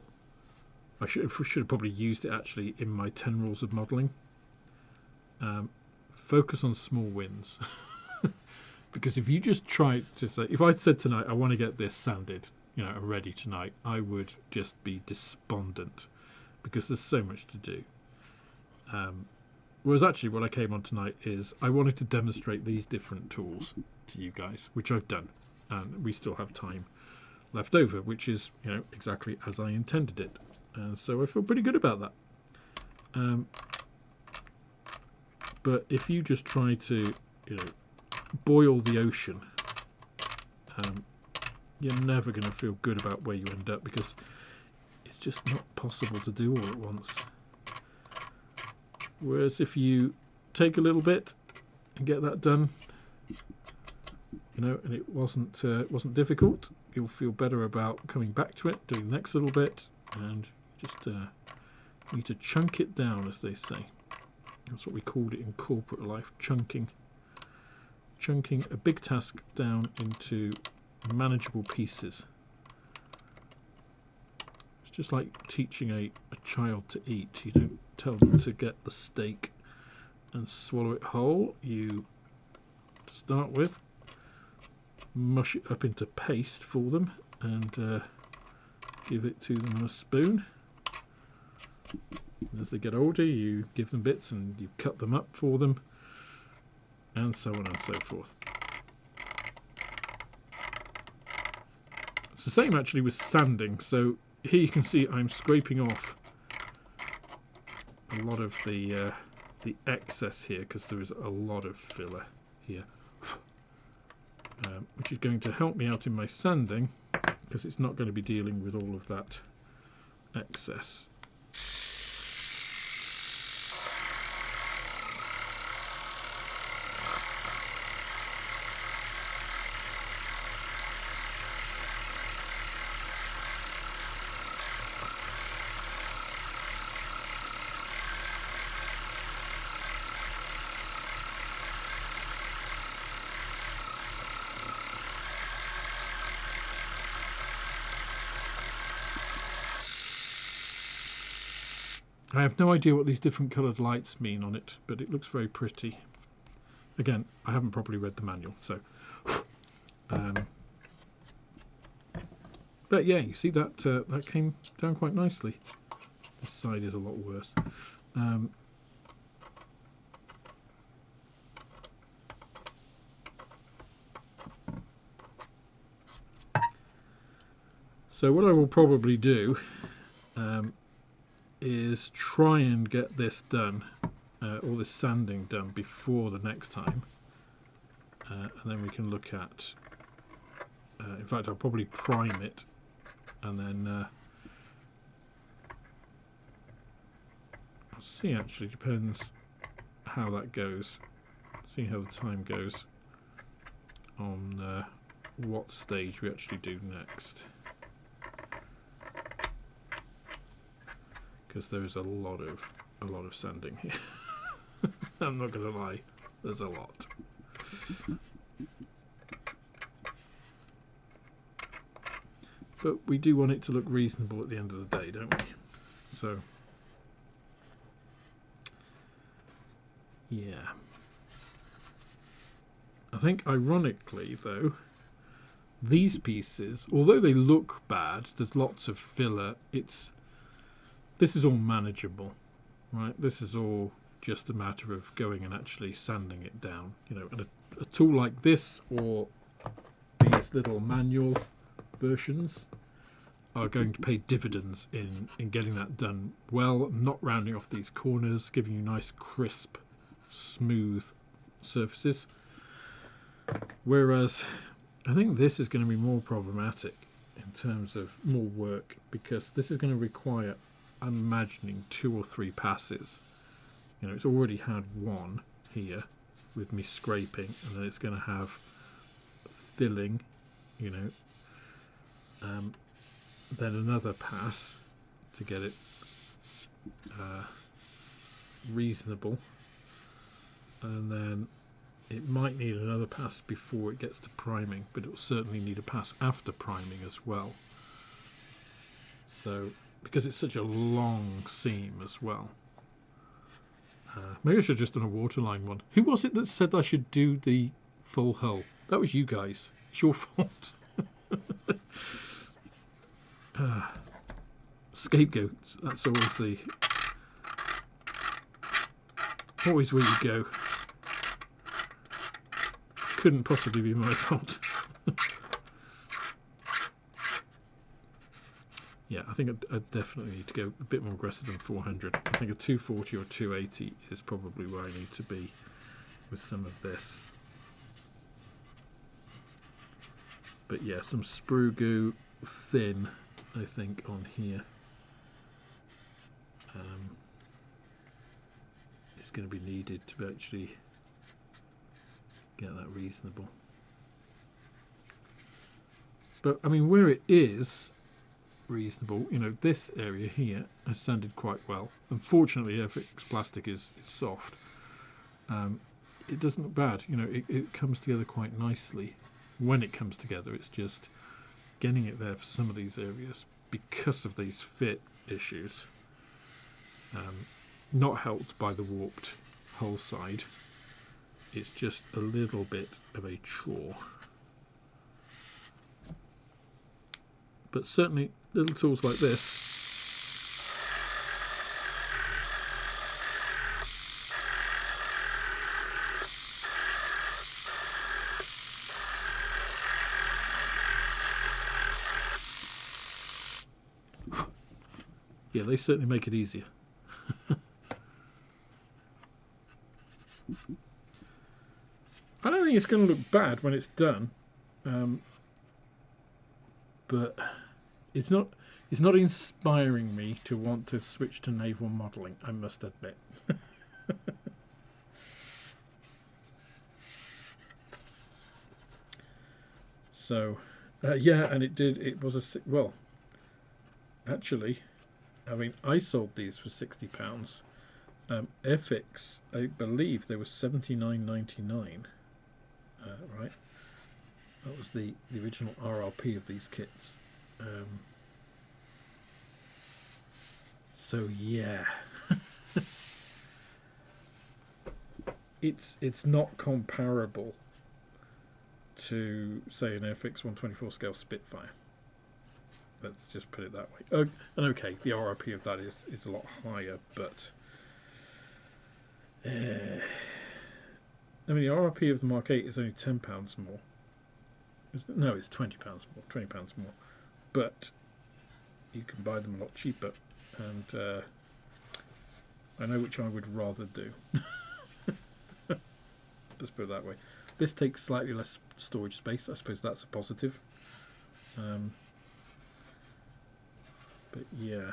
I should have probably used it actually in my 10 rules of modelling. Focus on small wins. Because if you just try to say, if I'd said tonight I want to get this sanded, ready tonight, I would just be despondent because there's so much to do. Whereas actually what I came on tonight is I wanted to demonstrate these different tools to you guys, which I've done, and we still have time left over, which is exactly as I intended it, and so I feel pretty good about that. But if you just try to boil the ocean, you're never going to feel good about where you end up, because it's just not possible to do all at once. Whereas if you take a little bit and get that done, and it wasn't difficult, you'll feel better about coming back to it, doing the next little bit, and just need to chunk it down, as they say. That's what we called it in corporate life, chunking. Chunking a big task down into manageable pieces. It's just like teaching a child to eat. You don't tell them to get the steak and swallow it whole. You, to start with, mush it up into paste for them and give it to them on a spoon. And as they get older, you give them bits and you cut them up for them, and so on and so forth. It's the same actually with sanding. So here you can see I'm scraping off a lot of the excess here, because there is a lot of filler here, which is going to help me out in my sanding, because it's not going to be dealing with all of that excess. I have no idea what these different coloured lights mean on it, but it looks very pretty. Again, I haven't properly read the manual, so... but yeah, you see that that came down quite nicely. This side is a lot worse. So what I will probably do is try and get this done, all this sanding done before the next time, and then we can look at, in fact I'll probably prime it, and then I'll see, actually depends how that goes, see how the time goes on what stage we actually do next. Because there is a lot of sanding here. I'm not going to lie, there's a lot. But we do want it to look reasonable at the end of the day, don't we? So, yeah. I think ironically though, these pieces, although they look bad, there's lots of filler, this is all manageable, right? This is all just a matter of going and actually sanding it down. You know, and a tool like this or these little manual versions are going to pay dividends in getting that done well, not rounding off these corners, giving you nice, crisp, smooth surfaces. Whereas I think this is going to be more problematic in terms of more work, because this is going to require, I'm imagining, 2 or 3 passes. You know, it's already had one here with me scraping, and then it's going to have filling, you know, then another pass to get it reasonable, and then it might need another pass before it gets to priming, but it will certainly need a pass after priming as well. So, because it's such a long seam as well. Maybe I should have just done a waterline one. Who was it that said I should do the full hull? That was you guys. It's your fault. Scapegoats. That's always where you go. Couldn't possibly be my fault. Yeah, I think I definitely need to go a bit more aggressive than 400. I think a 240 or 280 is probably where I need to be with some of this. But yeah, some sprue goo, thin, I think, on here. It's going to be needed to actually get that reasonable. But I mean, where it is reasonable, you know, this area here has sanded quite well. Unfortunately, airfix plastic is soft. It doesn't look bad, you know, it comes together quite nicely. When it comes together, it's just getting it there for some of these areas because of these fit issues. Not helped by the warped hull side. It's just a little bit of a chore. But certainly little tools like this yeah, they certainly make it easier. I don't think it's going to look bad when it's done. but it's not inspiring me to want to switch to naval modelling, I must admit. So, yeah, and it was well, actually, I mean, I sold these for £60. Airfix, I believe they were £79.99. Right, that was the original RRP of these kits. So yeah, it's not comparable to, say, an Airfix 124 scale Spitfire. Let's just put it that way. Oh, and okay, the RRP of that is a lot higher, but I mean, the RRP of the Mark 8 is only £10 more. No, it's £20 more. £20 more, but you can buy them a lot cheaper, and I know which I would rather do. Let's put it that way. This takes slightly less storage space. I suppose that's a positive. But yeah,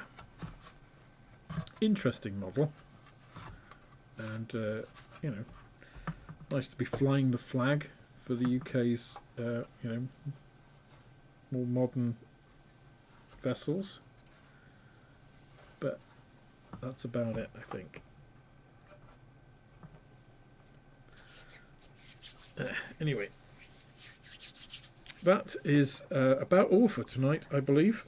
interesting model, and you know, nice to be flying the flag for the UK's you know, more modern vessels. But that's about it, I think. Anyway, that is about all for tonight, I believe.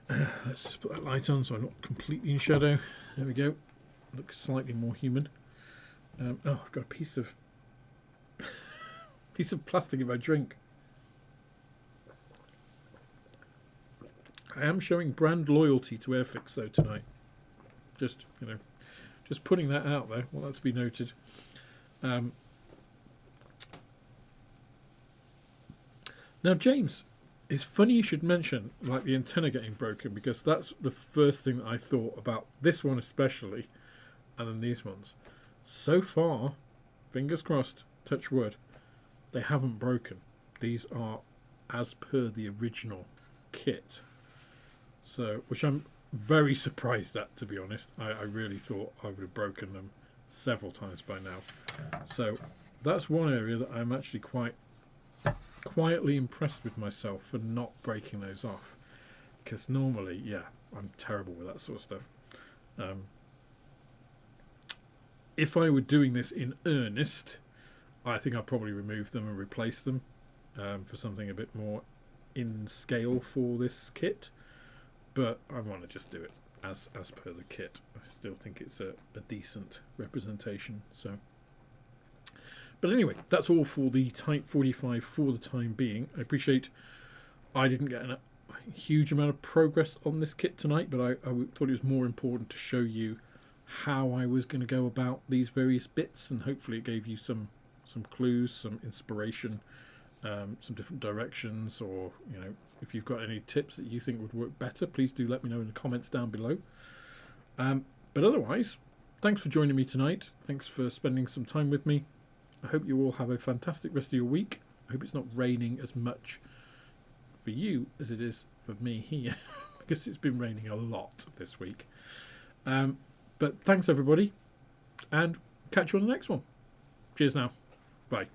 Let's just put that light on so I'm not completely in shadow. There we go. Looks slightly more human. Oh, I've got a piece of plastic in my drink. I am showing brand loyalty to Airfix though tonight. Just, you know, just putting that out there. Well, that's to be noted. Now, James, it's funny you should mention like the antenna getting broken, because that's the first thing that I thought about this one especially, and then these ones. So far, fingers crossed, touch wood, they haven't broken. These are as per the original kit. So, which I'm very surprised at, to be honest. I really thought I would have broken them several times by now. So that's one area that I'm actually quite quietly impressed with myself for not breaking those off, because normally, yeah, I'm terrible with that sort of stuff. If I were doing this in earnest, I think I'd probably remove them and replace them for something a bit more in scale for this kit. But I want to just do it as per the kit. I still think it's a decent representation. So, but anyway, that's all for the Type 45 for the time being. I appreciate I didn't get a huge amount of progress on this kit tonight, but I thought it was more important to show you how I was going to go about these various bits, and hopefully it gave you some clues, some inspiration, some different directions, or you know, if you've got any tips that you think would work better, please do let me know in the comments down below. But otherwise, thanks for joining me tonight. Thanks for spending some time with me. I hope you all have a fantastic rest of your week. I hope it's not raining as much for you as it is for me here, because it's been raining a lot this week. But thanks everybody, and catch you on the next one. Cheers now. Bye.